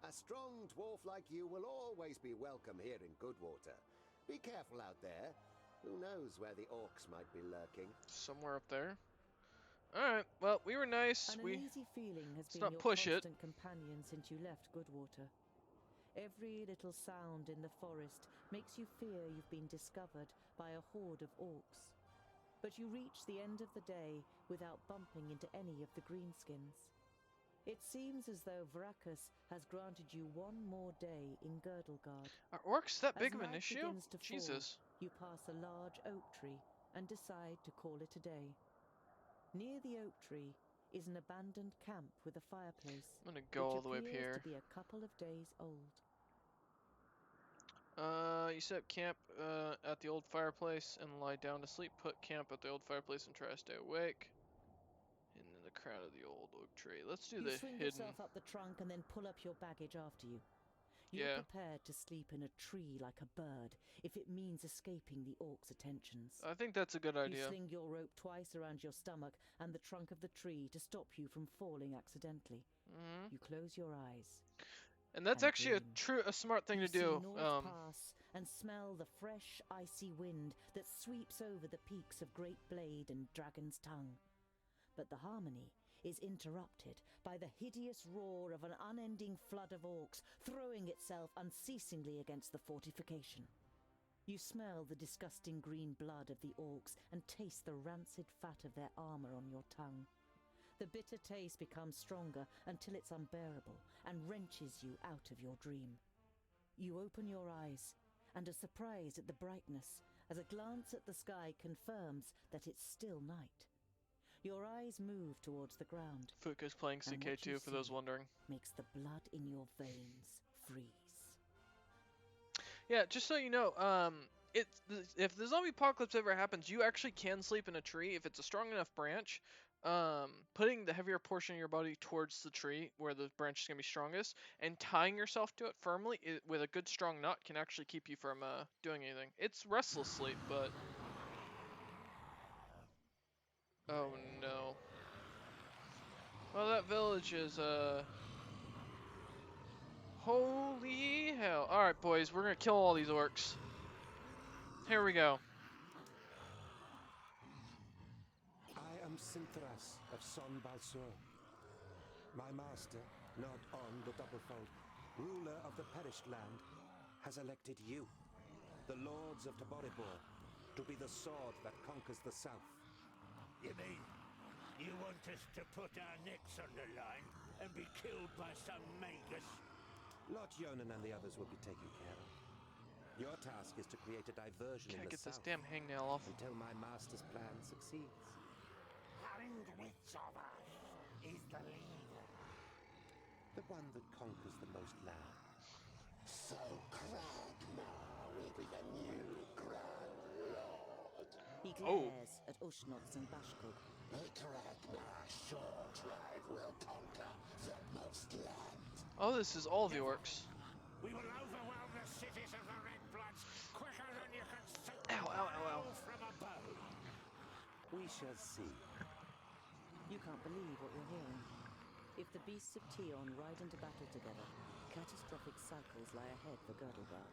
A strong dwarf like you will always be welcome here in Goodwater. Be careful out there. Who knows where the orcs might be lurking? Somewhere up there. Alright, well, we were nice. An We uneasy feeling has let's been not your push it. constant companion since you left Goodwater. Every little sound in the forest makes you fear you've been discovered by a horde of orcs. But you reach the end of the day without bumping into any of the greenskins. It seems as though Vrakas has granted you one more day in Girdlegard. Are orcs that big As of an night issue? begins to fall, Jesus. you pass a large oak tree and decide to call it a day. Near the oak tree is an abandoned camp with a fireplace, I'm gonna go all the way up which appears here. to be a couple of days old. You set up camp at the old fireplace and lie down to sleep. Put camp at the old fireplace and try to stay awake. And in the crown of the old oak tree. Let's do You the swing hidden. yourself up the trunk and then pull up your baggage after you. You're Yeah. prepared to sleep in a tree like a bird if it means escaping the orcs' attentions. I think that's a good You idea. sling your rope twice around your stomach and the trunk of the tree to stop you from falling accidentally. Hmm. You close your eyes. And that's and actually dream. a smart thing You to do. see North Pass and smell the fresh, icy wind that sweeps over the peaks of Great Blade and Dragon's Tongue. But the harmony is interrupted by the hideous roar of an unending flood of orcs throwing itself unceasingly against the fortification. You smell the disgusting green blood of the orcs and taste the rancid fat of their armor on your tongue. The bitter taste becomes stronger until it's unbearable and wrenches you out of your dream. You open your eyes and are surprised at the brightness as a glance at the sky confirms that it's still night. Your eyes move towards the ground. Fuka's playing and what you CK2 for those see wondering. makes the blood in your veins freeze. Yeah, just so you know, if the zombie apocalypse ever happens, you actually can sleep in a tree if it's a strong enough branch. Putting the heavier portion of your body towards the tree where the branch is gonna be strongest, and tying yourself to it firmly with a good strong knot can actually keep you from doing anything. It's restless sleep, but oh no. Well, that village is holy hell. Alright, boys, we're gonna kill all these orcs. Here we go. I am Sinthras of Son Balsur. My master, not on the Doublefold, ruler of the perished land, has elected you, the lords of Taboribor, to be the sword that conquers the south. You mean you want us to put our necks on the line and be killed by some magus? Lord Yonan and the others will be taken care of. Your task is to create a diversion Can't in the get this south damn hangnail off. until my master's plan succeeds. And which of us is the leader? The one that conquers the most land. So Kragmar will be the new Grand Lord. He glares at Ushnots and Bashkog. The Kragmar short ride will conquer the most land. Oh, this is all the orcs. We will overwhelm the cities of the Red Bloods quicker than you can shoot Ow, ow, ow, ow. from a bow. We shall see. You can't believe what you're hearing. If the beasts of Tion ride into battle together, catastrophic cycles lie ahead for Girdlegard.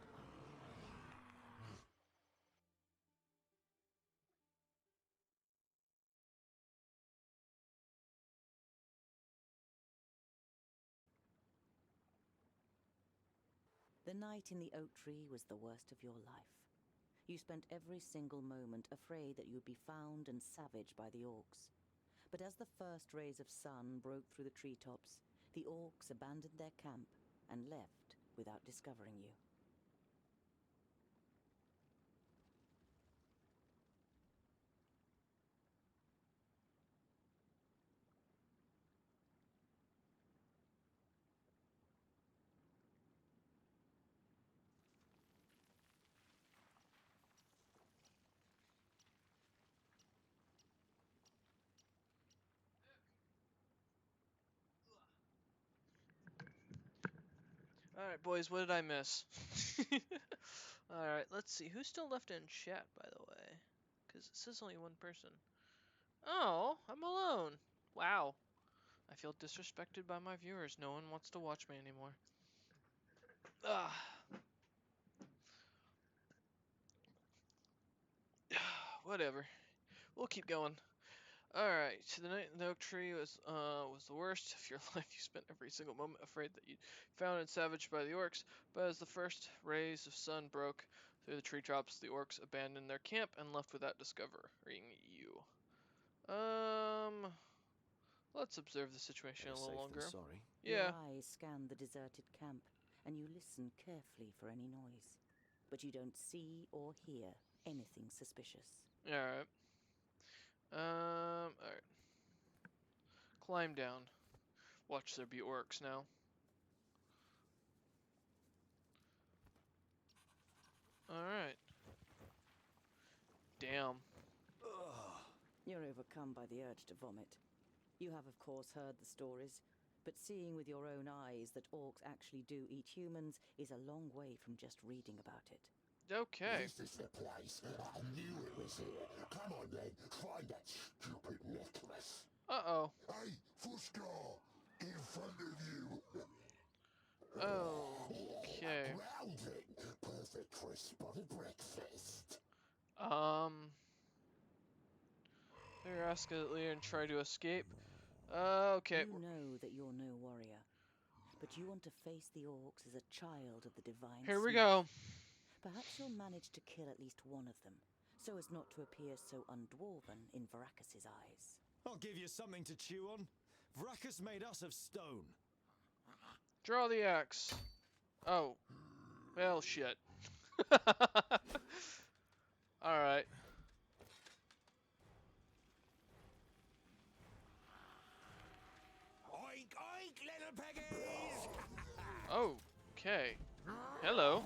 The night in the oak tree was the worst of your life. You spent every single moment afraid that you'd be found and savaged by the orcs. But as the first rays of sun broke through the treetops, the orcs abandoned their camp and left without discovering you. Alright, boys, what did I miss? Alright, let's see. Who's still left in chat, by the way? Because it says only one person. Oh, I'm alone. Wow. I feel disrespected by my viewers. No one wants to watch me anymore. Ah. Whatever. We'll keep going. Alright, so the night in the oak tree was the worst of your life. You spent every single moment afraid that you'd found and savaged by the orcs. But as the first rays of sun broke through the treetops, the orcs abandoned their camp and left without discovering you. Let's observe the situation a little longer. Sorry. Your Yeah. eyes scan the deserted camp, and you listen carefully for any noise. But you don't see or hear anything suspicious. Alright. Alright. Climb down. Watch there be orcs now. Alright. Damn. You're overcome by the urge to vomit. You have, of course, heard the stories, but seeing with your own eyes that orcs actually do eat humans is a long way from just reading about it. Okay. This is the place. I knew it was here. Come on then, find that stupid necklace. Uh-oh. Hey, Fuskar, in front of you. Okay. Grounding. Perfect for a spotted breakfast. They're escalate and try to escape. Okay. You know that you're no warrior, but you want to face the orcs as a child of the divine. Here we smith. go. Perhaps you'll manage to kill at least one of them, so as not to appear so undwarven in Varacus's eyes. I'll give you something to chew on. Vracus made us of stone. Draw the axe. Oh. Well, shit. Alright. Oink, oink, little piggies! Okay. Hello.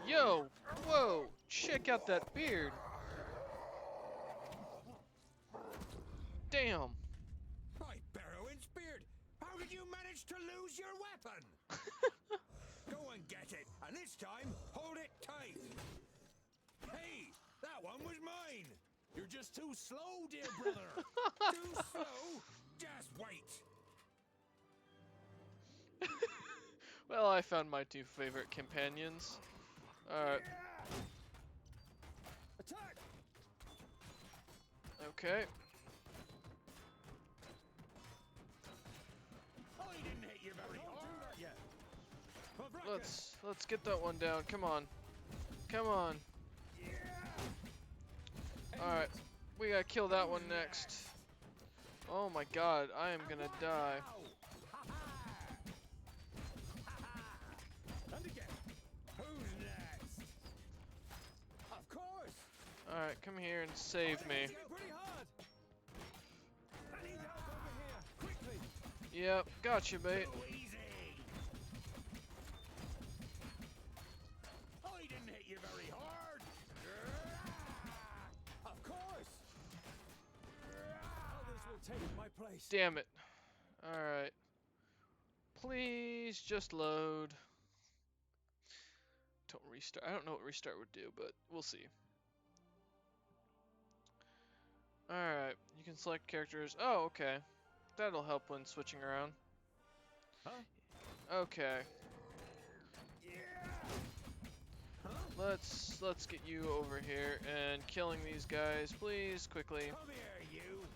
Yo. Whoa. Check out that beard. Damn. By Barrowin's beard, how did you manage to lose your weapon? Go and get it, and this time, hold it tight. Hey, that one was mine. You're just too slow, dear brother. Too slow? Just wait. Well, I found my two favorite companions. Alright. Attack! Okay. Oh, he didn't hit you very hard. Yet. Let's get that one down. Come on. Come on. Alright. We gotta kill that one next. Oh my god, I am gonna die. And again. Who's next? Of course. Alright, come here and save me. Pretty hard. I need help over here, quickly. Yep, gotcha, mate. Go easy. Oh, he didn't hit you very hard. Of course. Others will take my place. Damn it. Alright. Please just load. Don't restart. I don't know what restart would do, but we'll see. Alright, you can select characters. Oh, okay. That'll help when switching around. Huh? Okay. Let's get you over here and killing these guys, please, quickly. Come here, you.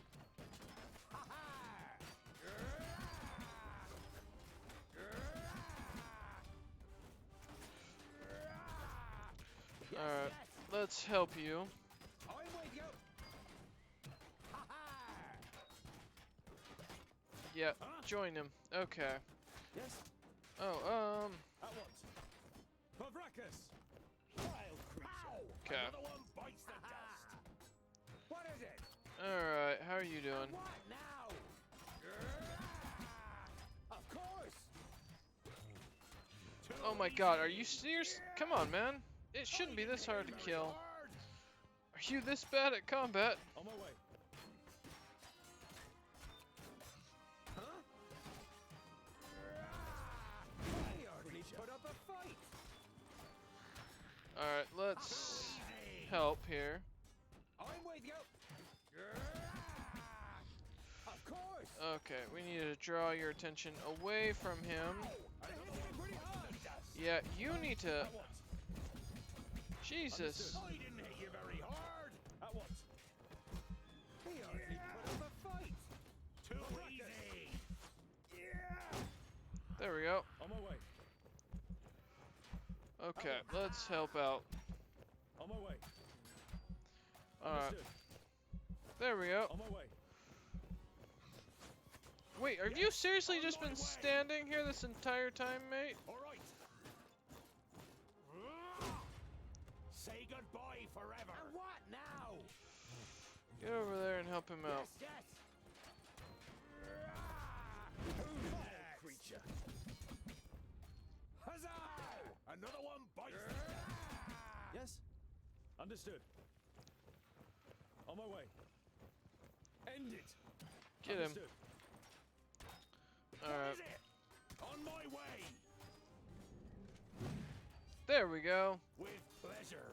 Alright, let's help you. I'm with you. Yeah, join him. Okay. Yes? Oh, At once. For Vracus. Wild creature. okay. Another one bites the dust. What is it? Alright, how are you doing? What now? Of course. Oh my god, are you serious? Come on, man. It shouldn't be this hard to kill. Are you this bad at combat? On my way. Hey, creature. Alright, let's help here. I'm with you. Of course. Okay, we need to draw your attention away from him. Yeah, you need to... Jesus. I didn't hit you very hard. At once. He hardly put up a fight. Too easy. There we go. On my way. Okay, let's help out. On my way. Alright. There we go. On my way. Wait, have you seriously just been standing here this entire time, mate? All right. Say goodbye forever. And what now? Get over there and help him out. Yes, yes. Who's that creature? Huzzah! Another one bites. Yes? Understood. On my way. End it. Get him. Understood. Alright. What is it? On my way. There we go. With pleasure.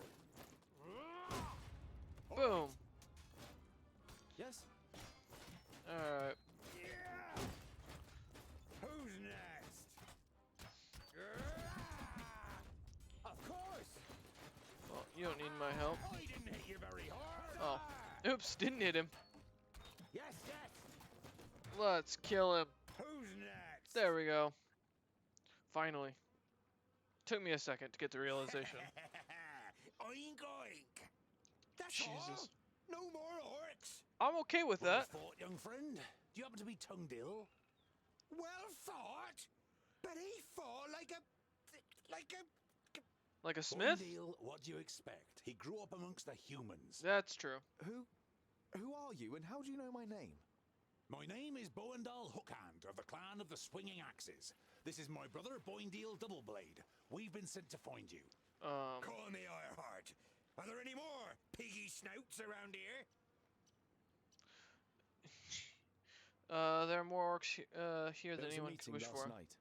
Boom. Yes? Alright. Who's next? Of course. Well, you don't need my help. I didn't hit you very hard. Oh. Oops, didn't hit him. Yes, yes. Let's kill him. Who's next? There we go. Finally. Took me a second to get the realization. Oink oink. That's Jesus. all. No more orcs. I'm okay with Well that. thought, young friend. Do you happen to be tongued ill? Well thought. But he fought like a Like a smith? Boindale, what do you expect? He grew up amongst the humans. That's true. Who are you and how do you know my name? My name is Boindale Hookhand of the clan of the Swinging Axes. This is my brother Boindale Doubleblade. We've been sent to find you. Call me Ironheart. Are there any more piggy snouts around here? There are more orcs here There than was a anyone could meeting wish last for. night.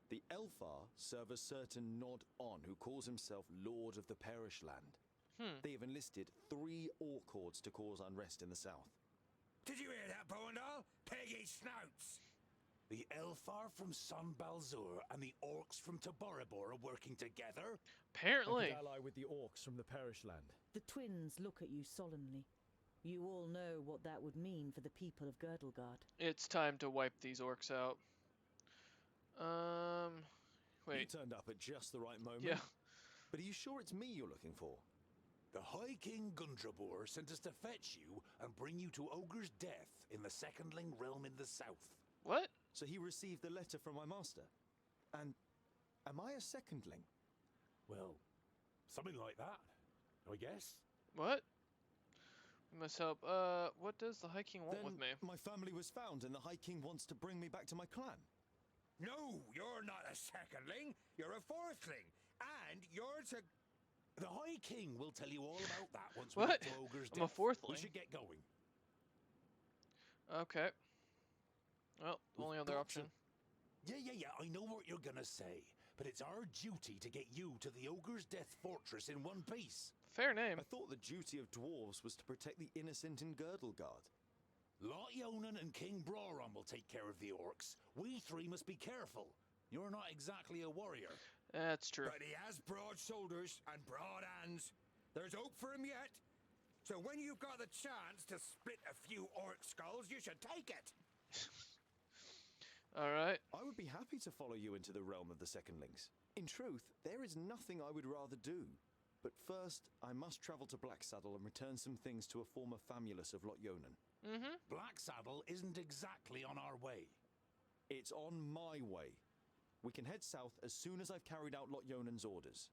The Elfar serve a certain Nod On who calls himself Lord of the Perish Land. They have enlisted 3 orc hordes to cause unrest in the south. Did you hear that, Boindale? Piggy snouts. The Elfar from Son Balzur and the Orcs from Taboribor are working together? Apparently. I could ally with the orcs from the Perish Land. The twins look at you solemnly. You all know what that would mean for the people of Girdlegard. It's time to wipe these orcs out. You Wait. turned up at just the right moment. Yeah. But are you sure it's me you're looking for? The High King Gundrabor sent us to fetch you and bring you to Ogre's Death in the Secondling realm in the south. What? So he received the letter from my master. And am I a secondling? Well, something like that, I guess. What? We must help. What does the High King want with me? My family was found and the High King wants to bring me back to my clan. No, you're not a secondling. You're a fourthling. And you're to... The High King will tell you all about that once we What? get to Ogre's I'm a Death. fourthling. We should get going. Okay. Well, only other option. Yeah, I know what you're gonna say. But it's our duty to get you to the Ogre's Death Fortress in one piece. Fair name. I thought the duty of dwarves was to protect the innocent in Girdlegard. Lot Yonan and King Broran will take care of the orcs. We 3 must be careful. You're not exactly a warrior. That's true. But he has broad shoulders and broad hands. There's hope for him yet. So when you've got the chance to split a few orc skulls, you should take it. Alright. I would be happy to follow you into the realm of the secondlings. In truth, there is nothing I would rather do. But first, I must travel to Blacksaddle and return some things to a former famulus of Lot Yonan. Blacksaddle isn't exactly on our way. It's on my way. We can head south as soon as I've carried out Lot Yonan's orders.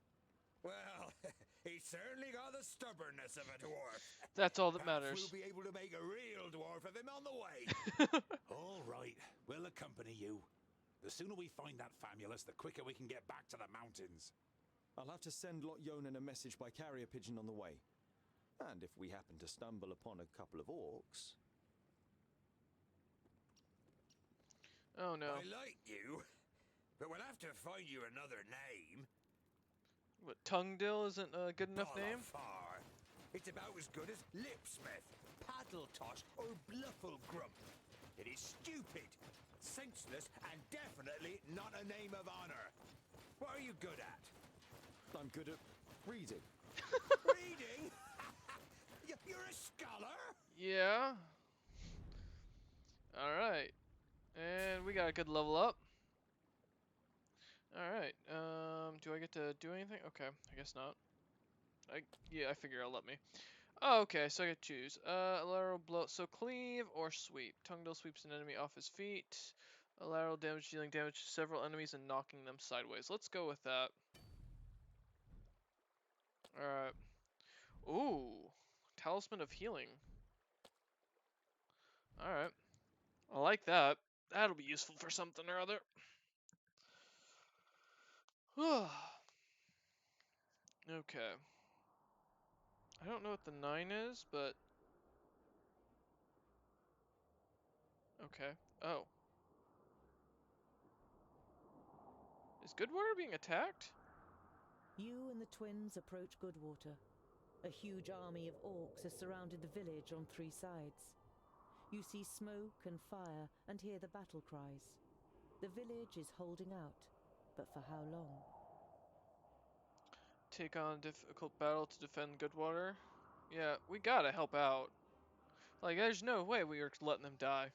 Well, he's certainly got the stubbornness of a dwarf. That's all that Perhaps matters. we'll be able to make a real dwarf of him on the way. All right, we'll accompany you. The sooner we find that famulus, the quicker we can get back to the mountains. I'll have to send Lot Yonan a message by carrier pigeon on the way. And if we happen to stumble upon a couple of orcs... Oh no. I like you, but we'll have to find you another name. What, Tungdill isn't a good enough name? Far. It's about as good as Lipsmith, Paddletosh, or Blufflegrump. It is stupid, senseless, and definitely not a name of honor. What are you good at? I'm good at reading. Reading? You're a scholar? Yeah. Alright. And we got a good level up. Alright. Do I get to do anything? Okay, I guess not. Yeah, I figure it'll let me. Oh, okay, so I get to choose. Lateral blow. So cleave or sweep. Tungdill sweeps an enemy off his feet. A lateral damage, dealing damage to several enemies and knocking them sideways. Let's go with that. Alright. Ooh. Talisman of Healing. Alright. I like that. That'll be useful for something or other. Okay. I don't know what the 9 is, but... Okay. Oh. Is Goodwater being attacked? You and the twins approach Goodwater. A huge army of orcs has surrounded the village on 3 sides. You see smoke and fire and hear the battle cries. The village is holding out, but for how long? Take on a difficult battle to defend Goodwater. Yeah, we gotta help out. Like, there's no way we are letting them die.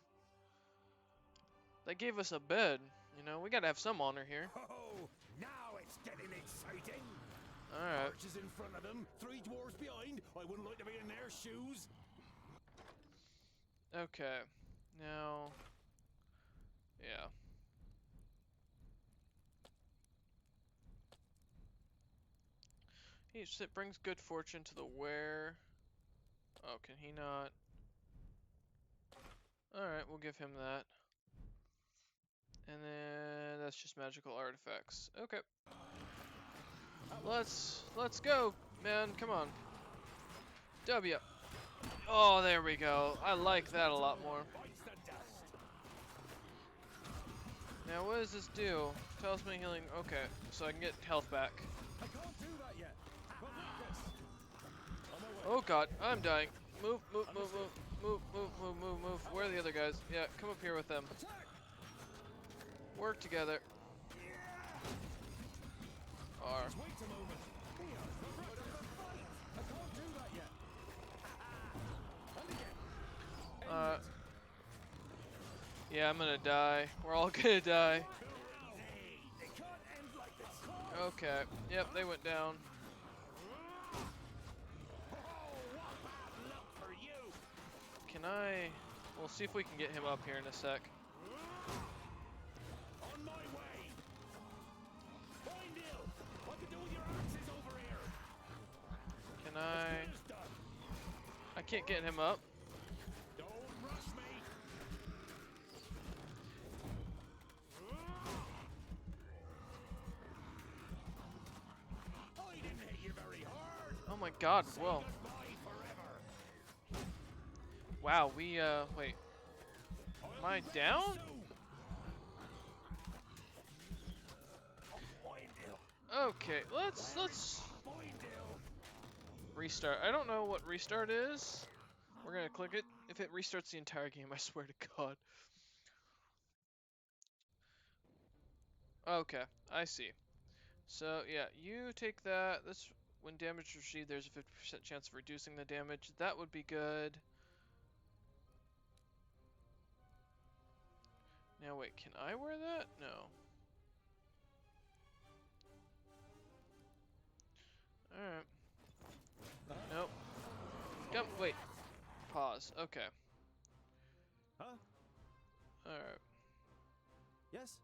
They gave us a bed, you know, we gotta have some honor here. Oh, now it's getting exciting. Alright. Archers in front of them, 3 dwarves behind. I wouldn't like to be in their shoes. Okay. Now... Yeah. It brings good fortune to the wearer. Oh, can he not? Alright, we'll give him that. And then that's just magical artifacts. Okay. Let's go, man. Come on. W. Oh, there we go. I like that a lot more. Now, what does this do? Talisman healing. Okay, so I can get health back. I can't do that yet. Oh god, I'm dying. Move, move, move, move, move, move, move, move, move. Where are the other guys? Yeah, come up here with them. Work together. R. Yeah, I'm gonna die. We're all gonna die. Okay. Yep, they went down. Can I... We'll see if we can get him up here in a sec. On my way. What to do with your axes over here? Can I can't get him up. Don't rush me. I didn't hit you very hard. Oh my god, whoa. Wow, we, wait. Am I down? Okay, let's restart. I don't know what restart is. We're gonna click it. If it restarts the entire game, I swear to God. Okay, I see. So, yeah, you take that. This, when damage received, there's a 50% chance of reducing the damage. That would be good. Now wait, can I wear that? No. Alright. Nope. Come, wait. Pause. Okay. Huh? Alright. Yes?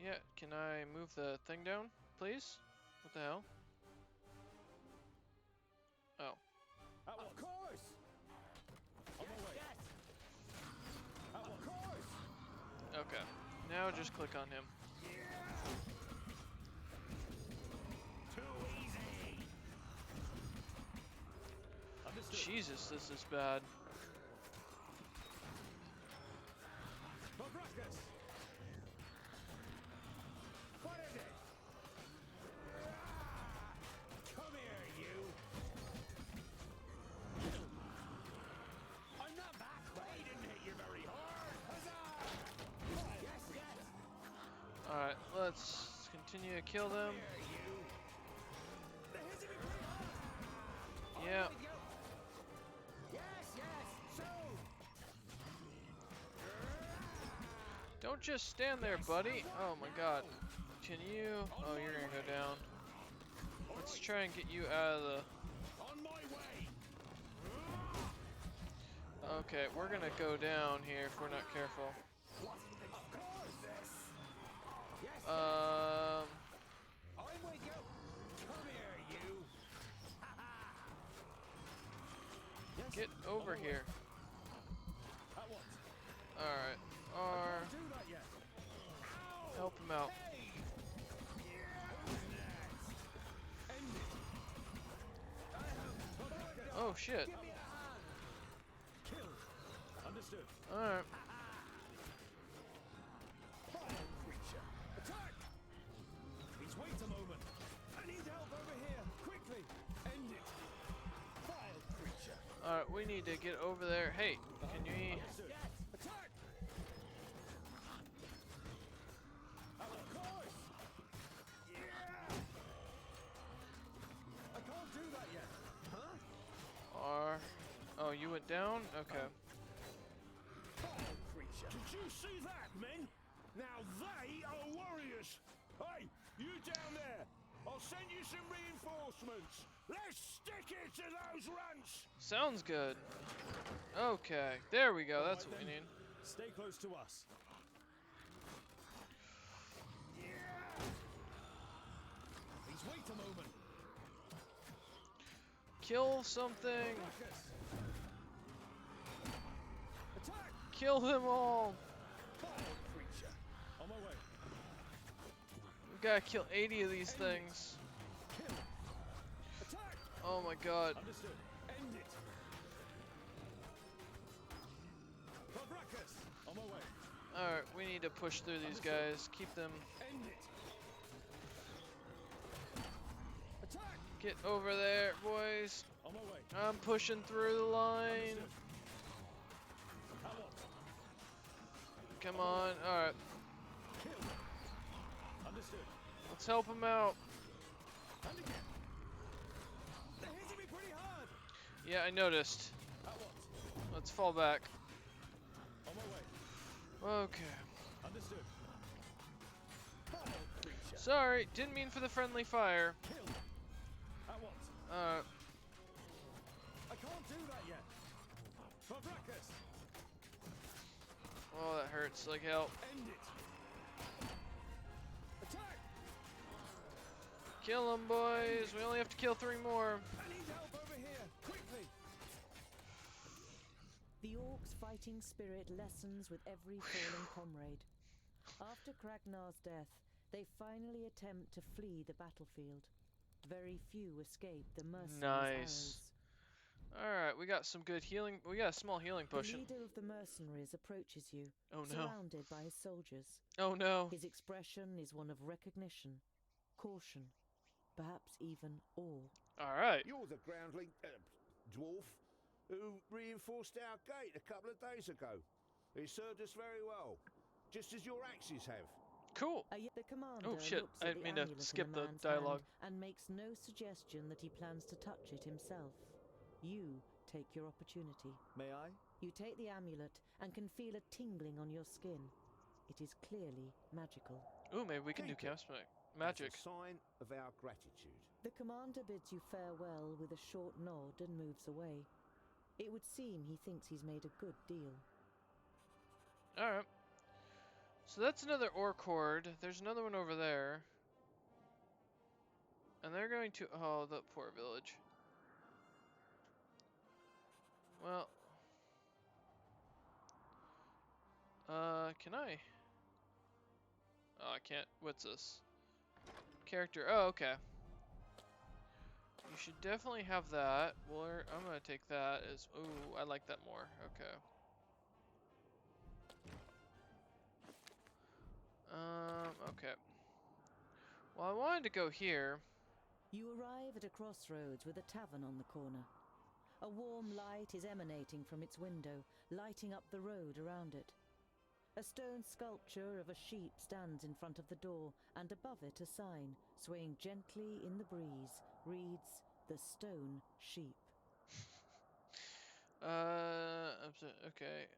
Yeah, can I move the thing down, please? What the hell? Oh. Of course. On my way. Of course. Okay. Now just click on him. Too easy. Jesus, this is bad. What is it? let's continue to kill them. Yeah. Don't just stand there, buddy. Oh my god. Can you? Oh, you're gonna go down. Let's try and get you out of the... Okay, we're gonna go down here if we're not careful. Get over here. Alright. Help him out. Oh shit. Understood. Alright. Please wait a moment. I need help over here. Quickly. End it. Vile creature. Alright, we need to get over there. Hey, can you... Attack! Of course! Yeah! I can't do that yet. Huh? Oh, you went down? Okay. Vile creature. Did you see that, men? Now they are warriors. Hey, you down there. I'll send you some reinforcements. Let's stick it to those runts. Sounds good. Okay, there we go. That's what we need. Stay close to us. Please wait a moment. Kill something. Attack! Kill them all. Vile creature. On my way. We gotta kill 80 of these things. Kill. Attack! Oh my god. Understood. End it. Fabracus. On my way. Alright, we need to push through these guys. Keep them... End it. Attack! Get over there, boys. On my way. I'm pushing through the line. Understood. How what? Come on. Alright, Kill. Understood. let's help them out. And again. They're hitting me pretty hard. Yeah, I noticed. How what? Let's fall back. On my way. Okay. Understood. Vile creature. Sorry, didn't mean for the friendly fire. Kill. How what? I can't do that yet. Fabracus. Oh, that hurts like hell. End it. Attack. Kill them, boys. We only have to kill 3 more. I need help over here. Quickly. The orc's fighting spirit lessens with every fallen comrade. After Kragnar's death, they finally attempt to flee the battlefield. Very few escape the merciless arrows. Alright, we got some good healing. We got a small healing potion. The leader of the mercenaries approaches you, Oh no. surrounded by his soldiers. Oh no. His expression is one of recognition, caution, perhaps even awe. Alright. You're the groundling dwarf who reinforced our gate a couple of days ago. It served us very well, just as your axes have. Cool. The commander Oh shit, looks I at the didn't mean to amulet in skip the the man's dialogue. hand and makes no suggestion that he plans to touch it himself. You take your opportunity. May I? You take the amulet and can feel a tingling on your skin. It is clearly magical. Ooh, maybe we can do Keep it. cast magic. As a sign of our gratitude. The commander bids you farewell with a short nod and moves away. It would seem he thinks he's made a good deal. Alright. So that's another ore cord. There's another one over there. And they're going to... Oh, the poor village. Well... can I? Oh, I can't. What's this? Character. Oh, okay. You should definitely have that. Well, I'm gonna take that as... Ooh, I like that more. Okay. Okay. Well, I wanted to go here. You arrive at a crossroads with a tavern on the corner. A warm light is emanating from its window, lighting up the road around it. A stone sculpture of a sheep stands in front of the door, and above it a sign, swaying gently in the breeze, reads, "The Stone Sheep." Okay.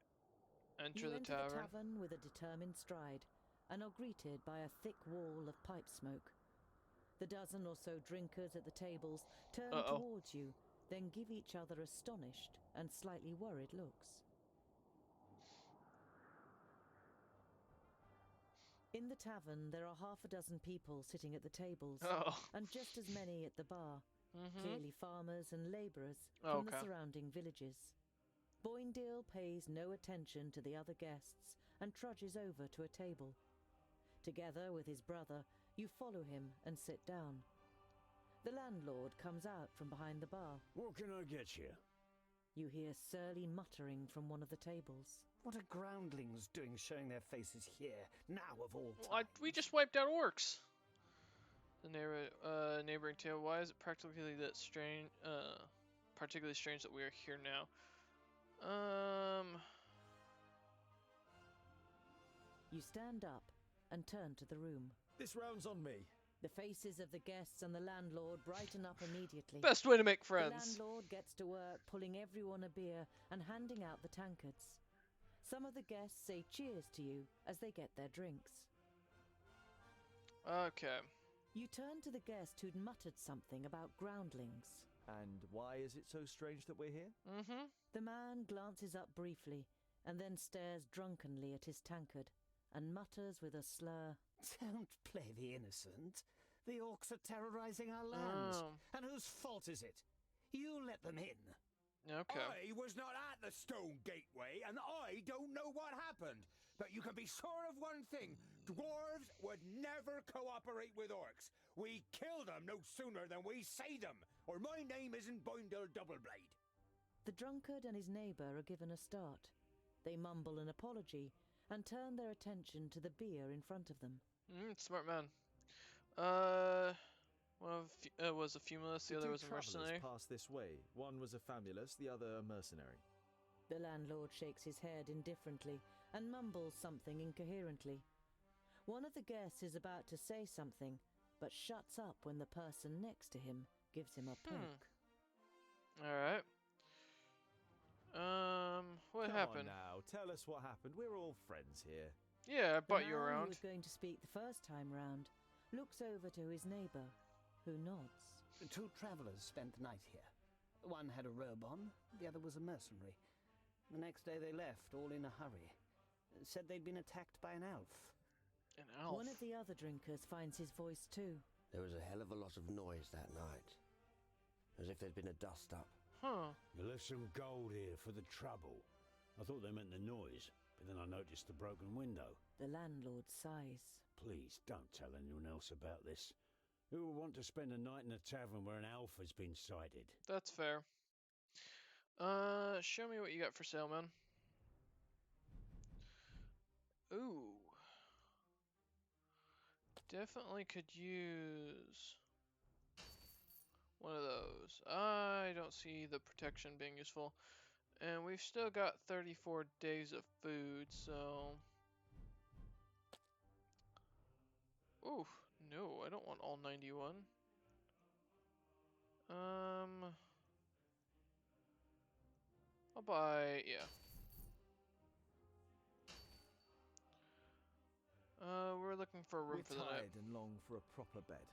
Enter You the enter the tavern. tavern with a determined stride, and are greeted by a thick wall of pipe smoke. The dozen or so drinkers at the tables turn towards you, then give each other astonished and slightly worried looks. In the tavern, there are half a dozen people sitting at the tables, and just as many at the bar, clearly farmers and labourers from the surrounding villages. Boindale pays no attention to the other guests and trudges over to a table. Together with his brother, you follow him and sit down. The landlord comes out from behind the bar. What can I get you? You hear surly muttering from one of the tables. What are groundlings doing showing their faces here, now of all time? We just wiped out orcs. The neighboring tale. Why is it particularly strange that we are here now? You stand up and turn to the room. This round's on me. The faces of the guests and the landlord brighten up immediately. Best way to make friends. The landlord gets to work pulling everyone a beer and handing out the tankards. Some of the guests say cheers to you as they get their drinks. Okay. You turn to the guest who'd muttered something about groundlings. And why is it so strange that we're here? The man glances up briefly and then stares drunkenly at his tankard and mutters with a slur, "Don't play the innocent. The orcs are terrorizing our lands. And whose fault is it? You let them in." Okay. I was not at the stone gateway, and I don't know what happened. But you can be sure of one thing. Dwarves would never cooperate with orcs. We kill them no sooner than we say them, or my name isn't Boindle Doubleblade. The drunkard and his neighbour are given a start. They mumble an apology and turn their attention to the beer in front of them. Smart man. One was a Fumulus, the other was a mercenary. Passed this way. One was a Famulus, the other a mercenary. The landlord shakes his head indifferently and mumbles something incoherently. One of the guests is about to say something, but shuts up when the person next to him gives him a poke. Alright. What happened? Come on now, tell us what happened. We're all friends here. Yeah, I brought you The man around. who was going to speak the first time round looks over to his neighbour, who nods. 2 travellers spent the night here. One had a robe on, the other was a mercenary. The next day they left, all in a hurry. Said they'd been attacked by an elf. An elf? One of the other drinkers finds his voice too. There was a hell of a lot of noise that night. As if there'd been a dust-up. You left some gold here for the trouble. I thought they meant the noise, but then I noticed the broken window. The landlord sighs. Please don't tell anyone else about this. Who would want to spend a night in a tavern where an elf has been sighted? That's fair. Show me what you got for sale, man. Ooh. Definitely could use one of those. I don't see the protection being useful. And we've still got 34 days of food, so... Ooh, no, I don't want all 91. I'll buy, yeah. We're looking for a room We're for the night. tired and long for a proper bed.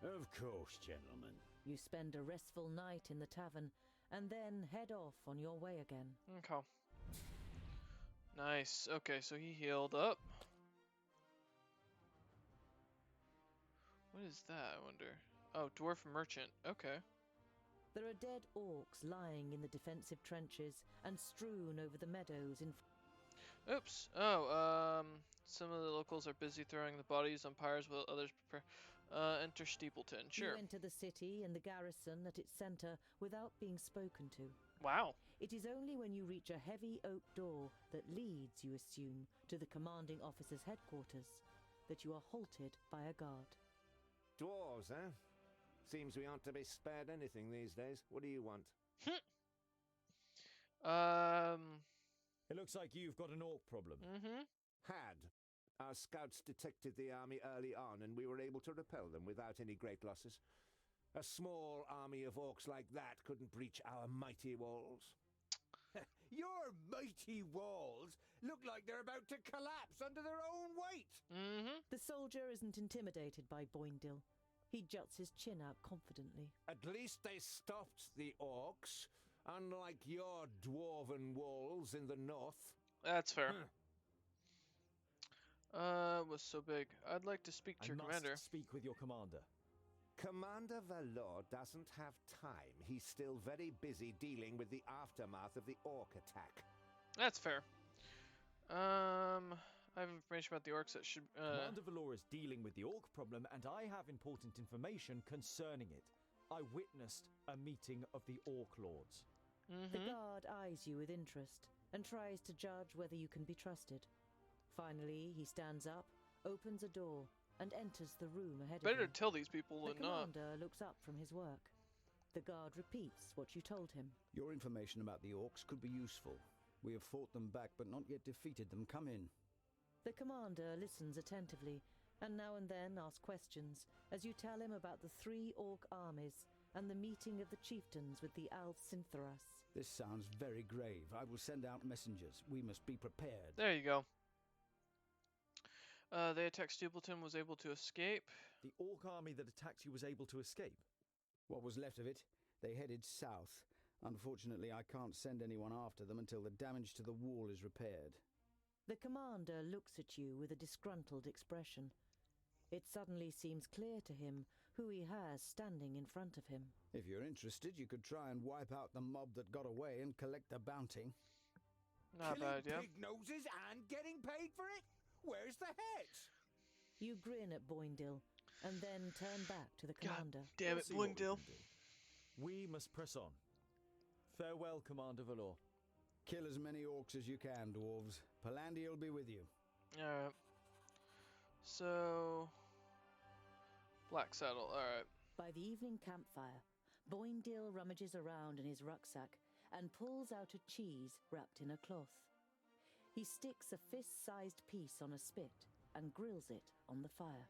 Of course, gentlemen. You spend a restful night in the tavern and then head off on your way again. Okay. Nice. Okay, so he healed up. What is that, I wonder? Oh, dwarf merchant. Okay. There are dead orcs lying in the defensive trenches and strewn over the meadows in... Oops. Oh, some of the locals are busy throwing the bodies on pyres while others prepare. Enter Steepleton. Sure. You enter the city and the garrison at its centre without being spoken to. Wow. It is only when you reach a heavy oak door that leads, you assume, to the commanding officer's headquarters, that you are halted by a guard. Dwarves, eh? Seems we aren't to be spared anything these days. What do you want? It looks like you've got an orc problem. Mm-hmm. Had. Our scouts detected the army early on, and we were able to repel them without any great losses. A small army of orcs like that couldn't breach our mighty walls. Your mighty walls look like they're about to collapse under their own weight. Mm-hmm. The soldier isn't intimidated by Boindil. He juts his chin out confidently. At least they stopped the orcs, unlike your dwarven walls in the north. That's fair. Was so big. I'd like to speak to your commander. Speak with your commander. Commander Valor doesn't have time. He's still very busy dealing with the aftermath of the orc attack. That's fair. I have information about the orcs that should. Commander Valor is dealing with the orc problem, and I have important information concerning it. I witnessed a meeting of the orc lords. The guard eyes you with interest and tries to judge whether you can be trusted. Finally, he stands up, opens a door, and enters the room ahead of Better you. tell these people The than not. commander looks up from his work. The guard repeats what you told him. Your information about the orcs could be useful. We have fought them back, but not yet defeated them. Come in. The commander listens attentively, and now and then asks questions as you tell him about the 3 orc armies and the meeting of the chieftains with the Alcinthoras. This sounds very grave. I will send out messengers. We must be prepared. There you go. They attacked Stapleton, was able to escape. The orc army that attacked you was able to escape? What was left of it? They headed south. Unfortunately, I can't send anyone after them until the damage to the wall is repaired. The commander looks at you with a disgruntled expression. It suddenly seems clear to him who he has standing in front of him. If you're interested, you could try and wipe out the mob that got away and collect the bounty. Not Killing bad, yeah. pig noses and getting paid for it? Where's the heads? You grin at Boindil and then turn back to the commander. Damn We'll it, see what we Boindil. can do. We must press on. Farewell, Commander Valor. Kill as many orcs as you can, dwarves. Palandi will be with you. Alright. So... Black Saddle, alright. By the evening campfire, Boindil rummages around in his rucksack and pulls out a cheese wrapped in a cloth. He sticks a fist-sized piece on a spit and grills it on the fire.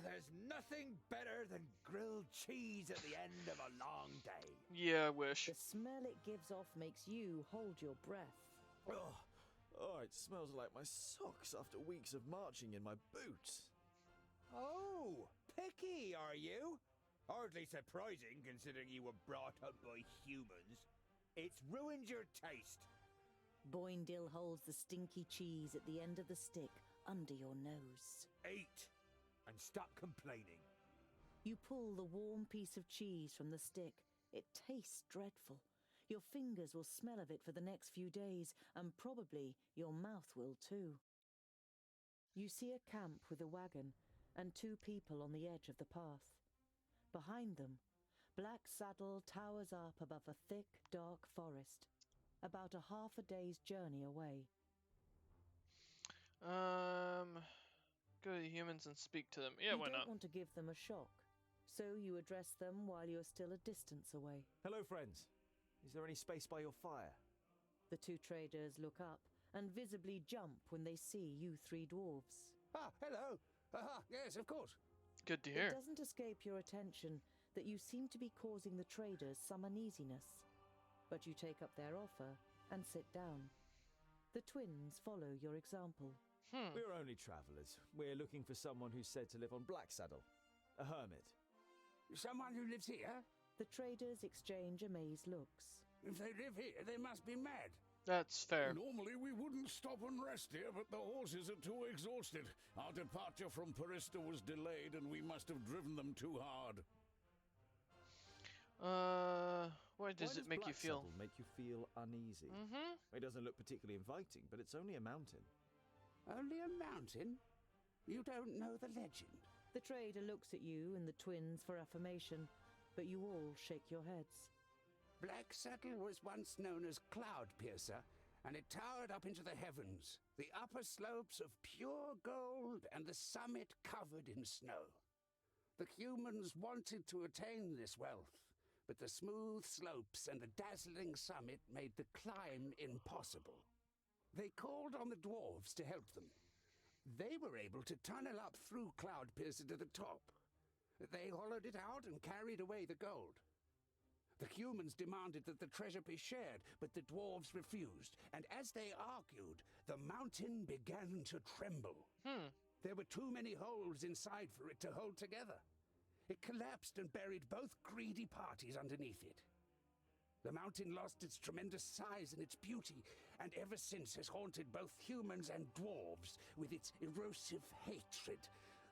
There's nothing better than grilled cheese at the end of a long day. Yeah, I wish. The smell it gives off makes you hold your breath. Oh, it smells like my socks after weeks of marching in my boots. Oh, picky, are you? Hardly surprising, considering you were brought up by humans. It's ruined your taste. Boindil holds the stinky cheese at the end of the stick under your nose. Eat, and stop complaining. You pull the warm piece of cheese from the stick. It tastes dreadful. Your fingers will smell of it for the next few days, and probably your mouth will too. You see a camp with a wagon and 2 people on the edge of the path. Behind them, Black Saddle towers up above a thick, dark forest, about a half a day's journey away. Go to the humans and speak to them. Yeah, You why don't not? want to give them a shock, so you address them while you're still a distance away. Hello, friends. Is there any space by your fire? The 2 traders look up and visibly jump when they see you 3 dwarves. Ah, hello. Yes, of course. Good to It hear. doesn't escape your attention that you seem to be causing the traders some uneasiness, but you take up their offer and sit down. The twins follow your example. We're only travellers. We're looking for someone who's said to live on Black Saddle. A hermit. Someone who lives here? The traders exchange amazed looks. If they live here, they must be mad. That's fair. Normally we wouldn't stop and rest here, but the horses are too exhausted. Our departure from Parista was delayed, and we must have driven them too hard. Why does it make you Black feel? Saddle make you feel uneasy? It doesn't look particularly inviting, but it's only a mountain. Only a mountain? You don't know the legend? The trader looks at you and the twins for affirmation, but you all shake your heads. Black Saddle was once known as Cloud Piercer, and it towered up into the heavens, the upper slopes of pure gold and the summit covered in snow. The humans wanted to attain this wealth, but the smooth slopes and the dazzling summit made the climb impossible. They called on the dwarves to help them. They were able to tunnel up through Cloud Piercer to the top. They hollowed it out and carried away the gold. The humans demanded that the treasure be shared, but the dwarves refused, and as they argued, the mountain began to tremble. There were too many holes inside for it to hold together. It collapsed and buried both greedy parties underneath it. The mountain lost its tremendous size and its beauty, and ever since has haunted both humans and dwarves with its erosive hatred,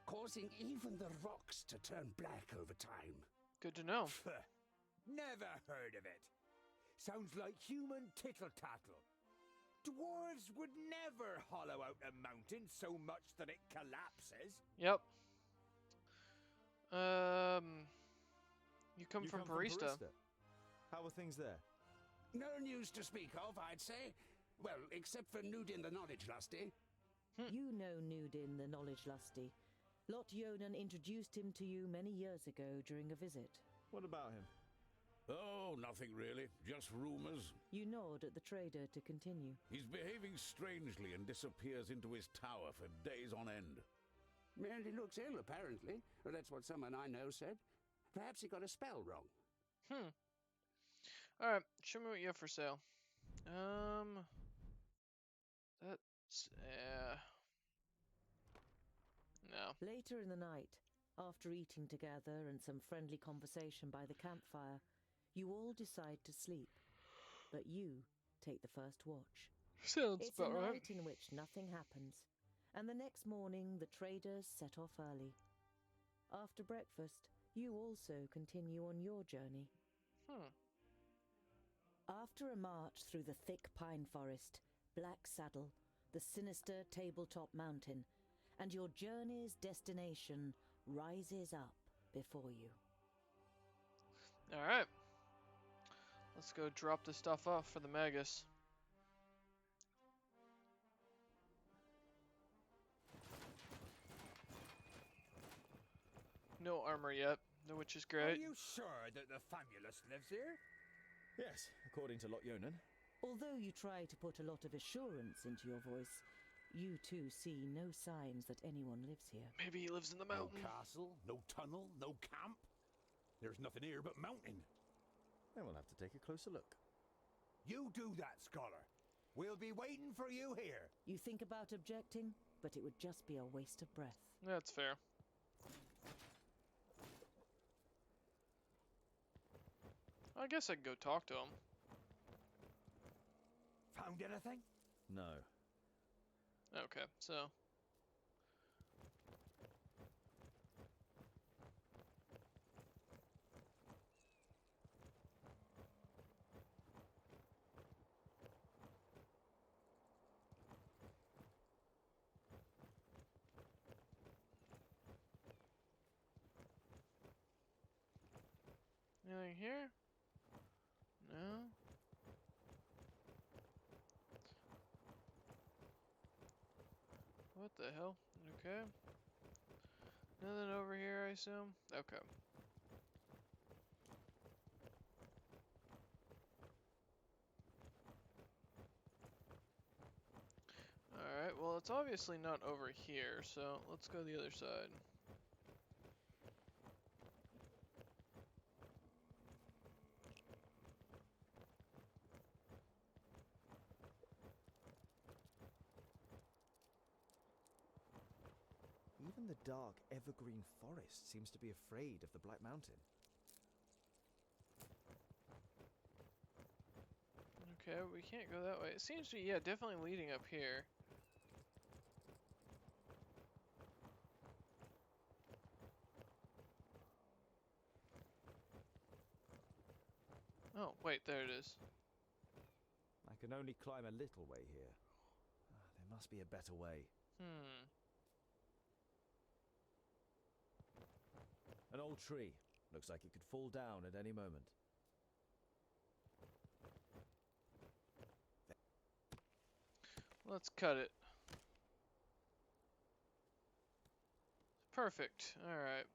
causing even the rocks to turn black over time. Good to know. Never heard of it. Sounds like human tittle-tattle. Dwarves would never hollow out a mountain so much that it collapses. Yep. You come from Barista. How are things there? No news to speak of, I'd say. Well, except for Nudin the Knowledge Lusty. You know Nudin the Knowledge Lusty. Lot Yonan introduced him to you many years ago during a visit. What about him? Oh, nothing really. Just rumors. You nod at the trader to continue. He's behaving strangely and disappears into his tower for days on end. Merely looks ill, apparently. Well, that's what someone I know said. Perhaps he got a spell wrong. Alright, show me what you have for sale. That's... no. Later in the night, after eating together and some friendly conversation by the campfire, you all decide to sleep. But you take the first watch. Sounds It's about a right. night in which nothing happens, and the next morning the traders set off early. After breakfast, you also continue on your journey. After a march through the thick pine forest, Black Saddle, the sinister tabletop mountain, and your journey's destination rises up before you. Alright. Let's go drop the stuff off for the Magus. No armor yet, which is Are great. you sure that the Famulus lives here? Yes, according to Lot Yonan. Although you try to put a lot of assurance into your voice, you too see no signs that anyone lives here. Maybe he lives in the No mountain. castle, no tunnel, no camp. There's nothing here but mountain. Then we'll have to take a closer look. You do that, scholar. We'll be waiting for you here. You think about objecting, but it would just be a waste of breath. That's fair. I guess I can go talk to him. Found anything? No. Okay, so... anything here? No. What the hell? Okay. Nothing over here, I assume? Okay. Alright, well it's obviously not over here, so let's go the other side. Even the dark, evergreen forest seems to be afraid of the Black Mountain. Okay, we can't go that way. It seems to be, yeah, definitely leading up here. Oh, wait, there it is. I can only climb a little way here. There must be a better way. An old tree. Looks like it could fall down at any moment. Let's cut it. Perfect. Alright.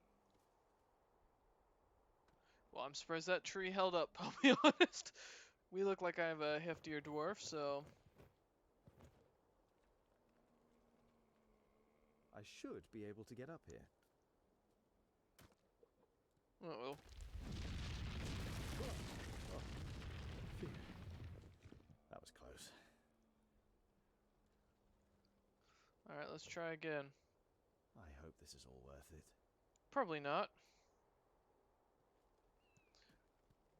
Well, I'm surprised that tree held up, I'll be honest. We look like I have a heftier dwarf, so... I should be able to get up here. Uh-oh. That was close. Alright, let's try again. I hope this is all worth it. Probably not.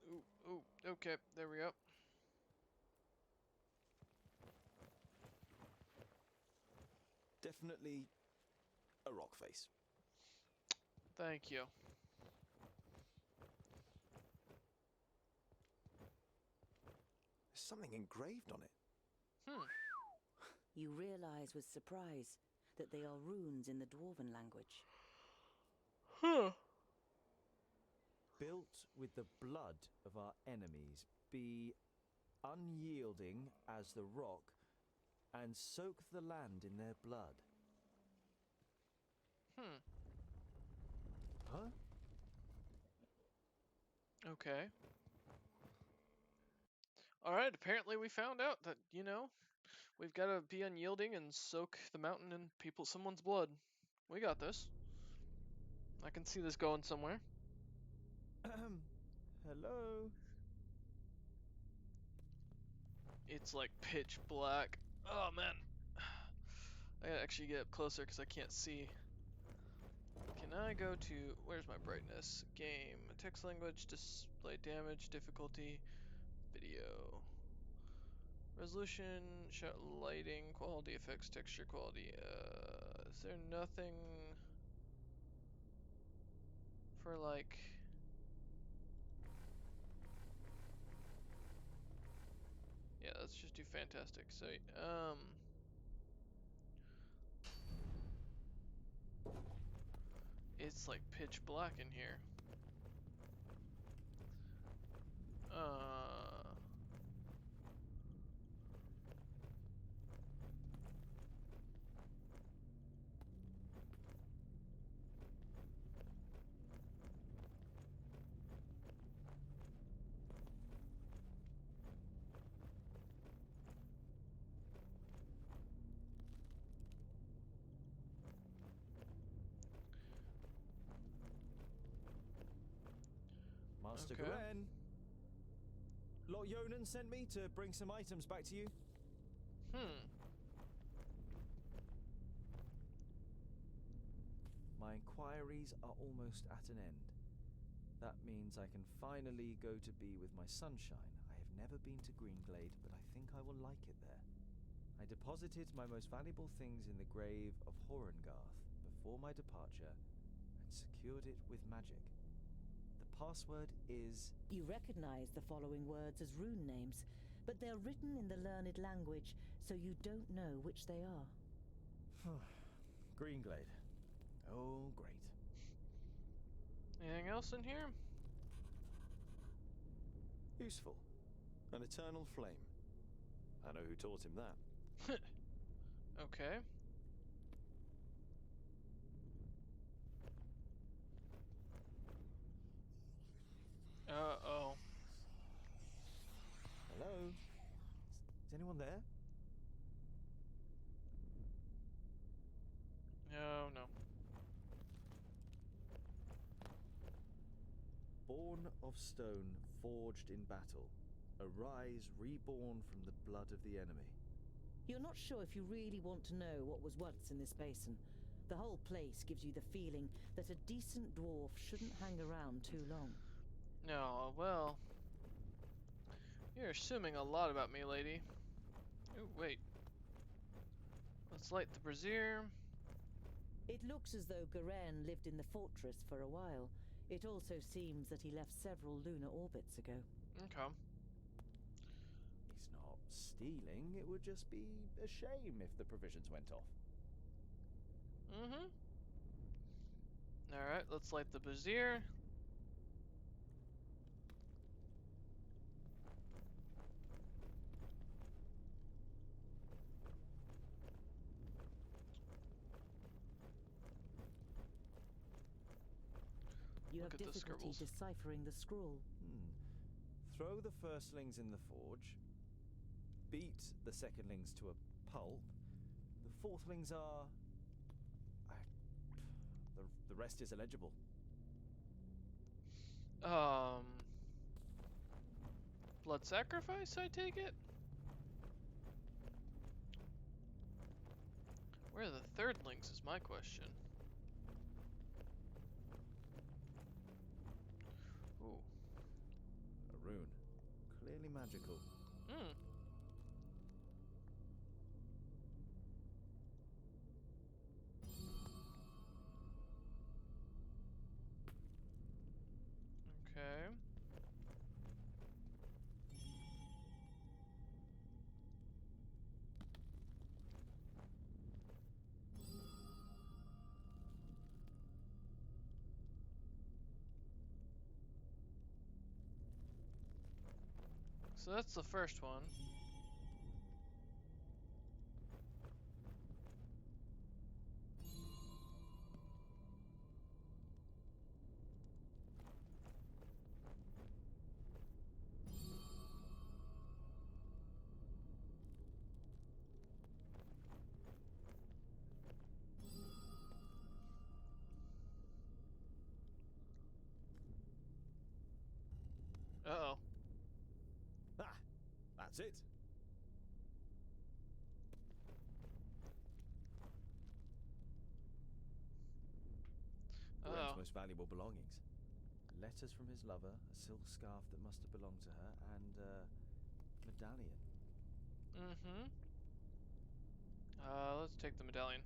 Ooh, ooh, okay, there we go. Definitely a rock face. Thank you. There's something engraved on it. You realize with surprise that they are runes in the Dwarven language. Huh. Built with the blood of our enemies, be unyielding as the rock, and soak the land in their blood. Huh? Okay. Alright, apparently we found out that, you know, we've got to be unyielding and soak the mountain in someone's blood. We got this. I can see this going somewhere. Hello? It's like pitch black. Oh man. I gotta actually get up closer because I can't see. Can I go to, where's my brightness? Game, text language, display damage, difficulty, video. Resolution, shot lighting, quality effects, texture quality. Is there nothing for like... Yeah, let's just do fantastic. So, it's like pitch black in here. Master Okay. Garen. Lot Yonan sent me to bring some items back to you. My inquiries are almost at an end. That means I can finally go to be with my sunshine. I have never been to Greenglade, but I think I will like it there. I deposited my most valuable things in the grave of Horengarth before my departure and secured it with magic. The password is... You recognize the following words as rune names, but they're written in the learned language, so you don't know which they are. Greenglade. Oh, great. Anything else in here? Useful. An eternal flame. I know who taught him that. Okay. Uh-oh. Hello? Is anyone there? No, no. Born of stone, forged in battle. Arise, reborn from the blood of the enemy. You're not sure if you really want to know what was once in this basin. The whole place gives you the feeling that a decent dwarf shouldn't hang around too long. No, well... You're assuming a lot about me, lady. Ooh, wait. Let's light the brazier. It looks as though Garen lived in the fortress for a while. It also seems that he left several lunar orbits ago. Okay. He's not stealing. It would just be a shame if the provisions went off. Alright, let's light the brazier. You Look have at the difficulty scribbles. deciphering the scroll. Throw the firstlings in the forge. Beat the secondlings to a pulp. The fourthlings are... I The rest is illegible. Blood sacrifice, I take it? Where are the thirdlings is my question. Ooh. A rune. Clearly magical. Hmm. Okay. So that's the first one. Uh-oh. Ah, that's it. Goren's most valuable belongings. Letters from his lover, a silk scarf that must have belonged to her, and a medallion. Mm-hmm. Let's take the medallion.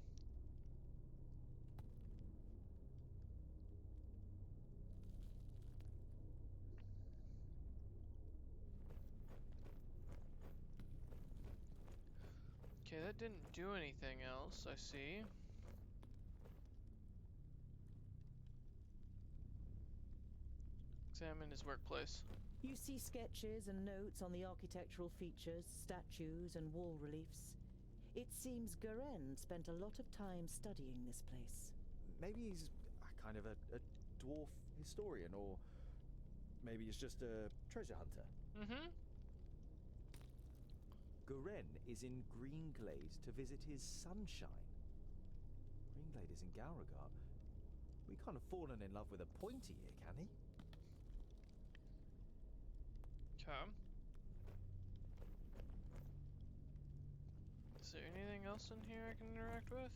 Okay, that didn't do anything else, I see. Examine his workplace. You see sketches and notes on the architectural features, statues, and wall reliefs. It seems Goren spent a lot of time studying this place. Maybe he's a kind of a dwarf historian, or maybe he's just a treasure hunter. Mm-hmm. Goren is in Greenglade to visit his sunshine. Greenglade is in Gauragar. We can't have fallen in love with a pointy here, can he? Okay. Is there anything else in here I can interact with?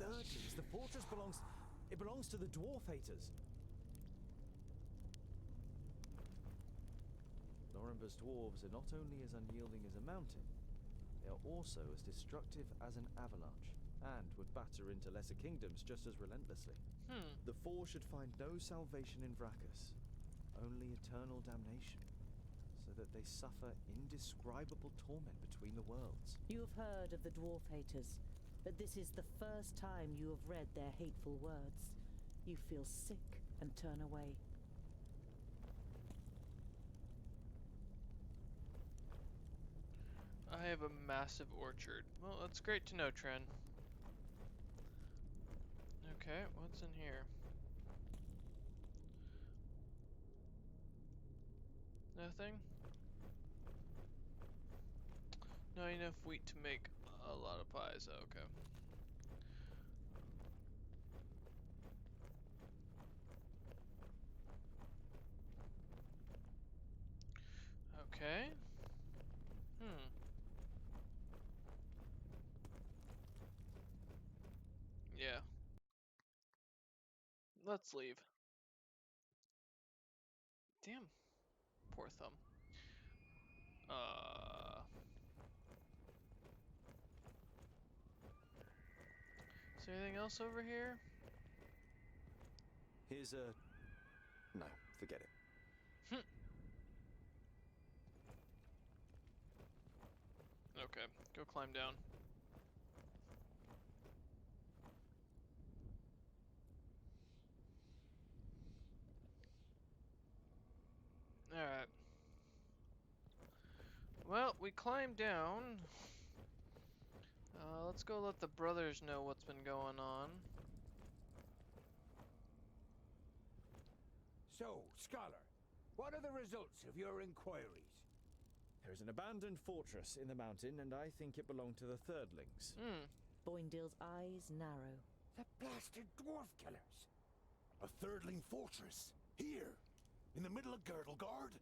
Thirdly, the fortress belongs to the dwarf haters. Norimber's dwarves are not only as unyielding as a mountain, they are also as destructive as an avalanche, and would batter into lesser kingdoms just as relentlessly. The Four should find no salvation in Vrachus, only eternal damnation, so that they suffer indescribable torment between the worlds. You have heard of the dwarf haters, but this is the first time you have read their hateful words. You feel sick and turn away. I have a massive orchard. Well, that's great to know, Tren. Okay, what's in here? Nothing? Not enough wheat to make a lot of pies. Okay. Okay. Yeah. Let's leave. Damn. Poor thumb. Is there anything else over here? Here's a... No, forget it. Okay, go climb down. Alright. Well, we climbed down. Let's go let the brothers know what's been going on. So, Scholar, what are the results of your inquiries? There is an abandoned fortress in the mountain, and I think it belonged to the Thirdlings. Boindale's eyes narrow. The blasted dwarf killers! A Thirdling fortress? Here? In the middle of Girdlegard?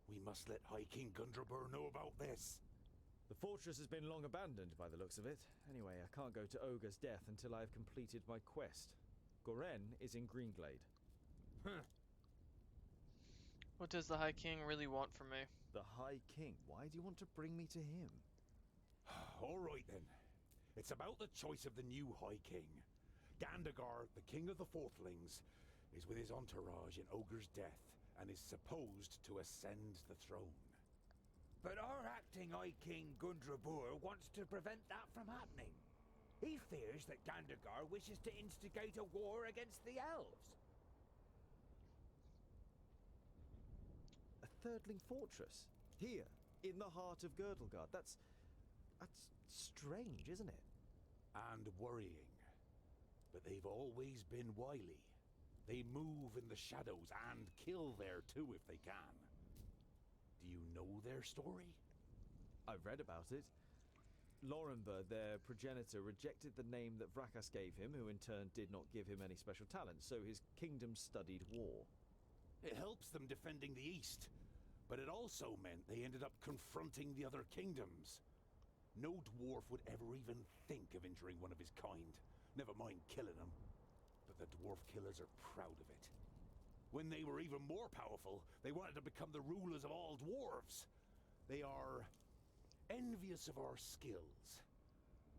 We must let High King Gundrabur know about this. The fortress has been long abandoned by the looks of it. Anyway, I can't go to Ogre's death until I have completed my quest. Goren is in Greenglade. What does the High King really want from me? The High King? Why do you want to bring me to him? All right then. It's about the choice of the new High King. Gandagar, the king of the Fourthlings, is with his entourage in Ogre's death and is supposed to ascend the throne. But our acting High King Gundrabur wants to prevent that from happening. He fears that Gandagar wishes to instigate a war against the elves. A Thirdling fortress? Here, in the heart of Girdlegard. That's strange, isn't it? And worrying. But they've always been wily. They move in the shadows and kill there too if they can. Do you know their story? I've read about it. Lorenberg, their progenitor, rejected the name that Vrakas gave him, who in turn did not give him any special talent, so his kingdom studied war. It helps them defending the East, but it also meant they ended up confronting the other kingdoms. No dwarf would ever even think of injuring one of his kind, never mind killing them. But the dwarf killers are proud of it. When they were even more powerful, they wanted to become the rulers of all dwarves. They are envious of our skills.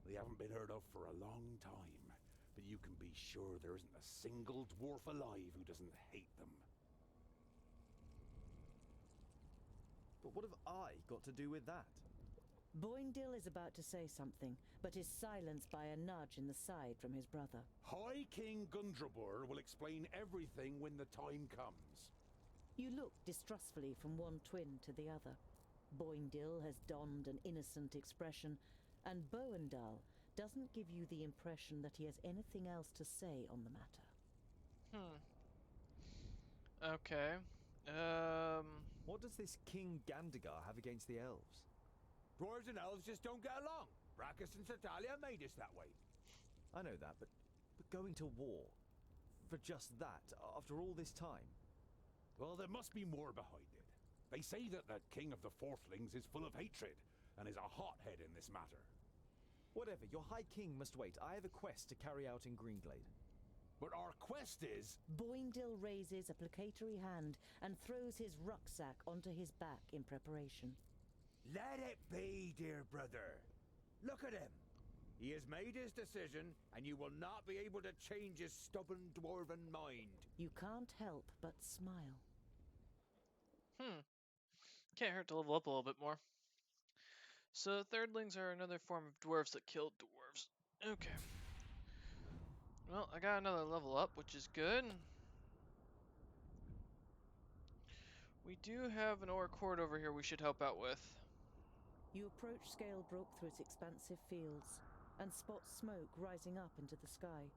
They haven't been heard of for a long time, but you can be sure there isn't a single dwarf alive who doesn't hate them. But what have I got to do with that? Boindale is about to say something, but is silenced by a nudge in the side from his brother. High King Gundrabur will explain everything when the time comes. You look distrustfully from one twin to the other. Boindale has donned an innocent expression, and Boindale doesn't give you the impression that he has anything else to say on the matter. Okay. What does this King Gandagar have against the elves? Dwarves and elves just don't get along. Braccus and Satalia made us that way. I know that, but going to war for just that, after all this time? Well, there must be more behind it. They say that the king of the Fourthlings is full of hatred and is a hothead in this matter. Whatever, your High King must wait. I have a quest to carry out in Greenglade. But our quest is... Boindale raises a placatory hand and throws his rucksack onto his back in preparation. Let it be, dear brother. Look at him. He has made his decision, and you will not be able to change his stubborn dwarven mind. You can't help but smile. Can't hurt to level up a little bit more. So, Thirdlings are another form of dwarves that killed dwarves. Okay. Well, I got another level up, which is good. We do have an orc horde over here we should help out with. You approach Scalebrook through its expansive fields and spot smoke rising up into the sky.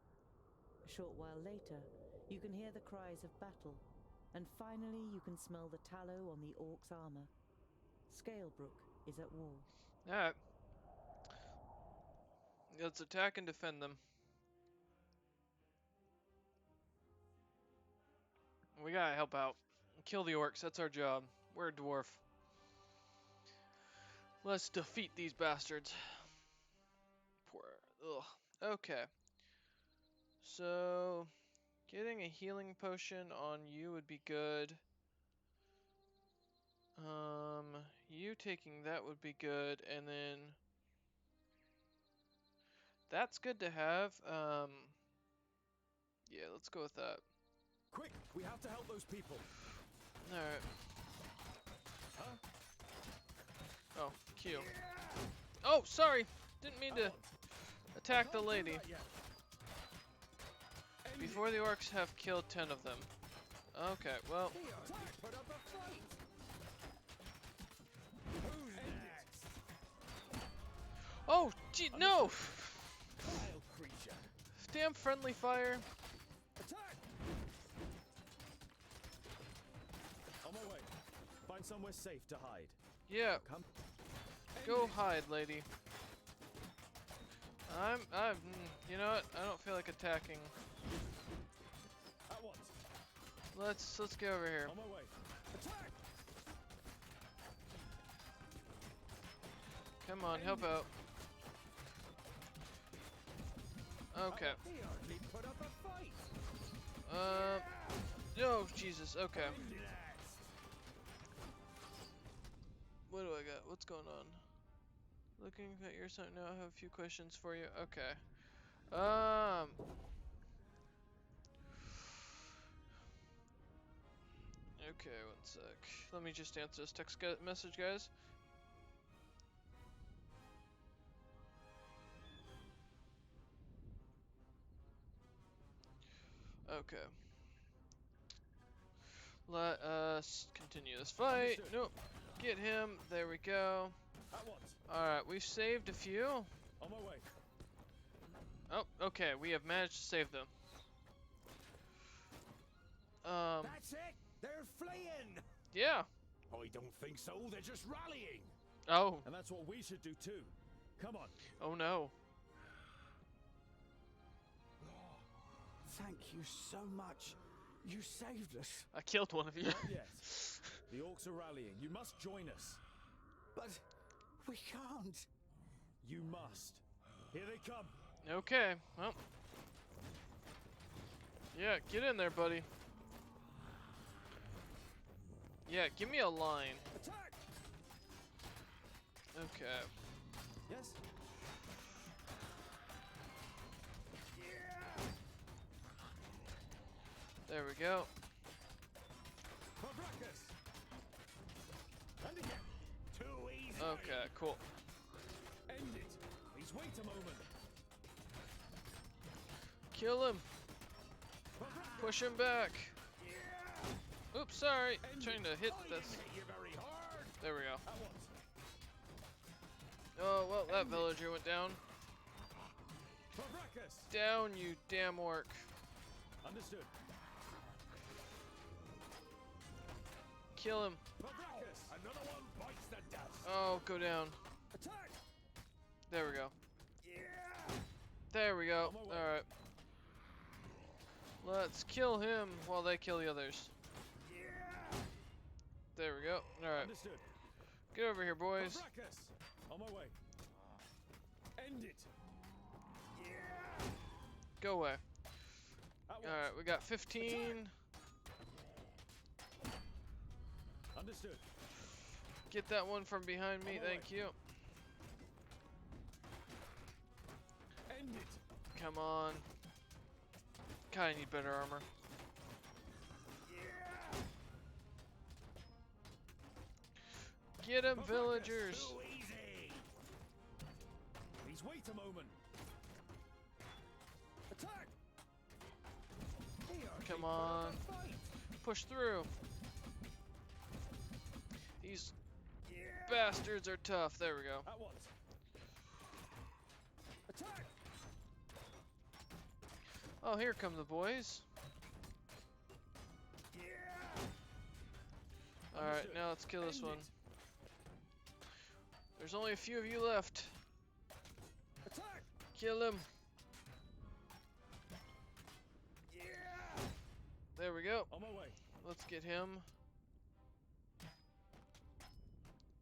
A short while later, you can hear the cries of battle, and finally you can smell the tallow on the orc's armor. Scalebrook is at war. Alright. Let's attack and defend them. We gotta help out. Kill the orcs, that's our job. We're a dwarf. Let's defeat these bastards. Poor... Ugh. Okay. So... getting a healing potion on you would be good. You taking that would be good, and then... that's good to have. Yeah, let's go with that. Quick, we have to help those people. Alright. Huh? Oh, Q. Oh, sorry! Didn't mean to attack the lady. Before the orcs have killed 10 of them. Okay, well... Put up a fight. Who's Gee, no! Vile creature. Damn friendly fire. Attack! On my way. Find somewhere safe to hide. Yeah. Come. Go hide, lady. You know what? I don't feel like attacking. At once. Let's get over here. On my way. Attack! Come on, help out. Okay. He hardly put up a fight. No, Jesus. Okay. What do I got? What's going on? Looking at your site now. I have a few questions for you. Okay. Okay, one sec. Let me just answer this text message, guys. Okay. Let us continue this fight. Nope. Get him. There we go. Alright, we've saved a few. On my way. Oh, okay. We have managed to save them. That's it! They're fleeing! Yeah. I don't think so, they're just rallying! Oh. And that's what we should do too. Come on. Oh no. Thank you so much. You saved us. I killed one of you. Not yet. The orcs are rallying. You must join us. But we can't. You must. Here they come. Okay. Well. Yeah, get in there, buddy. Yeah, give me a line. Attack! Okay. Yes. There we go. And again. Too easy. Okay, cool. End it. Please wait a moment. Kill him. Push him back. Oops, sorry. Trying to hit this. There we go. Oh, well, that villager went down. Down, you damn orc. Understood. Kill him. Another one bites the dust. Oh, go down. Attack! There we go. There we go. Alright. Let's kill him while they kill the others. There we go. Alright. Understood. Get over here, boys. On my way. End it. Go away. Alright, we got 15. Understood. Get that one from behind me, thank you. End it. Come on. Kinda need better armor. Get him, villagers! Too easy. Please wait a moment. Attack! Come on. Push through. These bastards are tough. There we go. At once. Attack! Oh, here come the boys. Alright, now let's kill this one. There's only a few of you left. Attack! Kill him. There we go. On my way. Let's get him.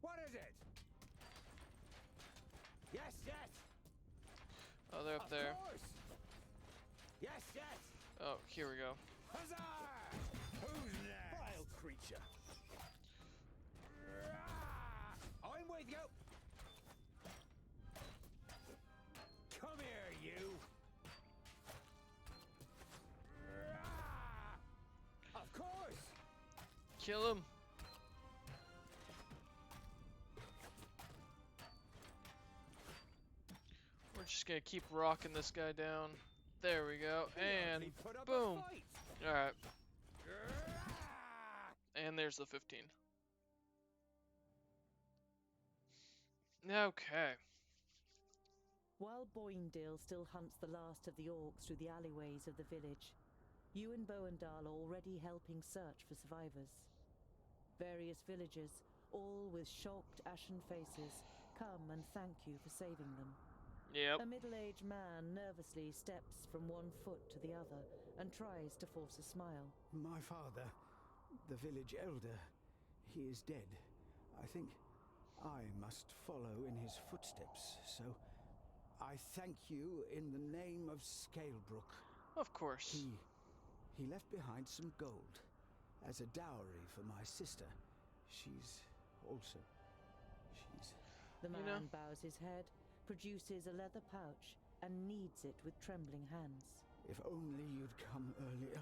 What is it? Yes, yes. Oh, they're up there. Of course. Yes, yes. Oh, here we go. Huzzah! Who's next? Vile creature. I'm with you. Come here, you. Of course. Kill him. We're just gonna keep rocking this guy down. There we go. And boom. Alright. And there's the 15. Okay. While Boindale still hunts the last of the orcs through the alleyways of the village, you and Boendal are already helping search for survivors. Various villagers, all with shocked, ashen faces, come and thank you for saving them. Yep. A middle-aged man nervously steps from one foot to the other and tries to force a smile. My father, the village elder, he is dead. I think I must follow in his footsteps, so I thank you in the name of Scalebrook. Of course. He left behind some gold as a dowry for my sister. She's... The man bows his head, produces a leather pouch, and kneads it with trembling hands. If only you'd come earlier.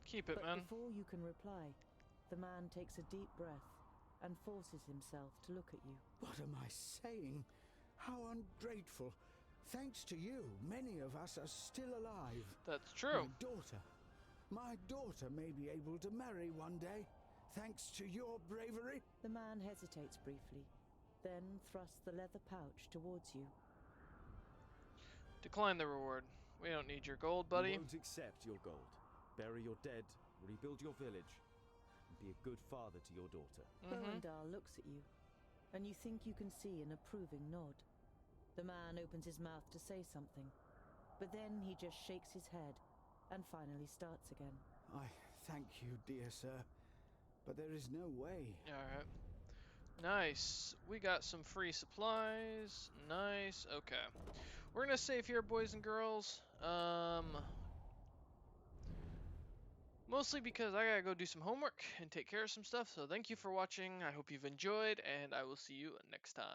Keep it, but man. Before you can reply, the man takes a deep breath and forces himself to look at you. What am I saying? How ungrateful. Thanks to you, many of us are still alive. That's true. My daughter may be able to marry one day, thanks to your bravery. The man hesitates briefly, then thrusts the leather pouch towards you. Decline the reward. We don't need your gold, buddy. We won't accept your gold. Bury your dead, rebuild your village, and be a good father to your daughter. Boendal looks at you, and you think you can see an approving nod. The man opens his mouth to say something, but then he just shakes his head and finally starts again. I thank you, dear sir, but there is no way. Alright. Nice. We got some free supplies. Nice. Okay. We're gonna save here, boys and girls. Mostly because I gotta go do some homework and take care of some stuff. So thank you for watching. I hope you've enjoyed, and I will see you next time.